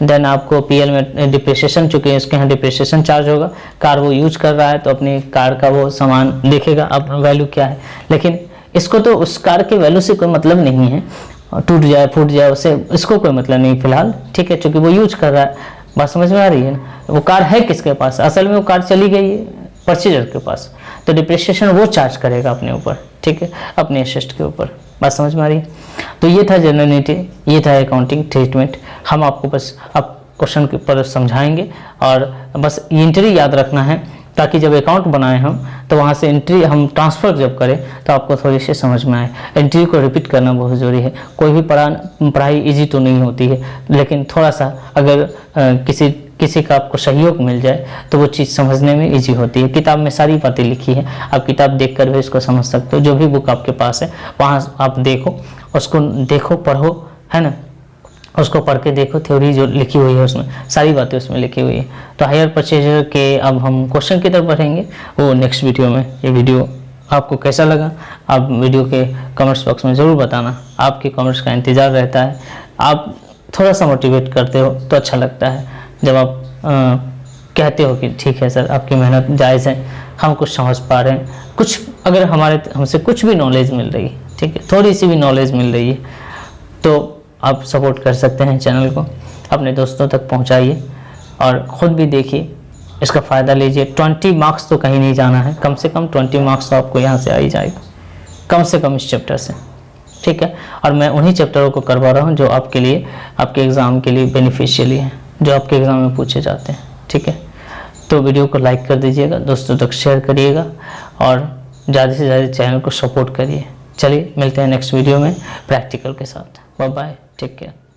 [SPEAKER 2] देन आपको पीएल में डिप्रिसिएशन, चूँकि इसके यहाँ डिप्रिसिएशन चार्ज होगा, कार वो यूज कर रहा है तो अपनी कार का वो सामान देखेगा अब वैल्यू क्या है। लेकिन इसको तो उस कार के वैल्यू से कोई मतलब नहीं है, टूट जाए फूट जाए उससे इसको कोई मतलब नहीं फिलहाल, ठीक है, चूँकि वो यूज कर रहा है। बात समझ में आ रही है ना। वो कार है किसके पास, असल में वो कार चली गई है परचेजर के पास, तो डिप्रिसिएशन वो चार्ज करेगा अपने ऊपर, ठीक है, अपने एसेट के ऊपर। बात समझ में आ रही है। तो ये था जनरल एंट्री, ये था अकाउंटिंग ट्रीटमेंट। हम आपको बस अब क्वेश्चन के ऊपर समझाएंगे और बस एंट्री याद रखना है ताकि जब अकाउंट बनाएं हम तो वहाँ से एंट्री हम ट्रांसफ़र जब करें तो आपको थोड़ी सी समझ में आए। एंट्री को रिपीट करना बहुत ज़रूरी है। कोई भी पढ़ाई इजी तो नहीं होती है, लेकिन थोड़ा सा अगर किसी का आपको सहयोग मिल जाए तो वो चीज़ समझने में इजी होती है। किताब में सारी बातें लिखी है, आप किताब देखकर भी इसको समझ सकते हो। जो भी बुक आपके पास है वहाँ आप देखो, उसको देखो, पढ़ो, है ना, उसको पढ़ के देखो, थ्योरी जो लिखी हुई है उसमें सारी बातें उसमें लिखी हुई है। तो हायर परचेजर के अब हम क्वेश्चन की तरफ बढ़ेंगे, वो नेक्स्ट वीडियो में। ये वीडियो आपको कैसा लगा आप वीडियो के कमेंट्स बॉक्स में ज़रूर बताना। आपके कमेंट्स का इंतज़ार रहता है। आप थोड़ा सा मोटिवेट करते हो तो अच्छा लगता है जब आप कहते हो कि ठीक है सर आपकी मेहनत जायज़ है, हम कुछ समझ पा रहे हैं, कुछ अगर हमसे कुछ भी नॉलेज मिल रही है, ठीक है, थोड़ी सी भी नॉलेज मिल रही है तो आप सपोर्ट कर सकते हैं चैनल को, अपने दोस्तों तक पहुंचाइए और ख़ुद भी देखिए, इसका फ़ायदा लीजिए। 20 मार्क्स तो कहीं नहीं जाना है, कम से कम 20 मार्क्स तो आपको यहाँ से आ ही जाएगा, कम से कम इस चैप्टर से, ठीक है। और मैं उन्हीं चैप्टरों को करवा रहा हूँ जो आपके लिए, आपके एग्ज़ाम के लिए बेनिफिशियली हैं, जो आपके एग्ज़ाम में पूछे जाते हैं, ठीक है। तो वीडियो को लाइक कर दीजिएगा, दोस्तों तक शेयर करिएगा और ज़्यादा से ज़्यादा चैनल को सपोर्ट करिए। चलिए मिलते हैं नेक्स्ट वीडियो में प्रैक्टिकल के साथ। Bye bye, take care.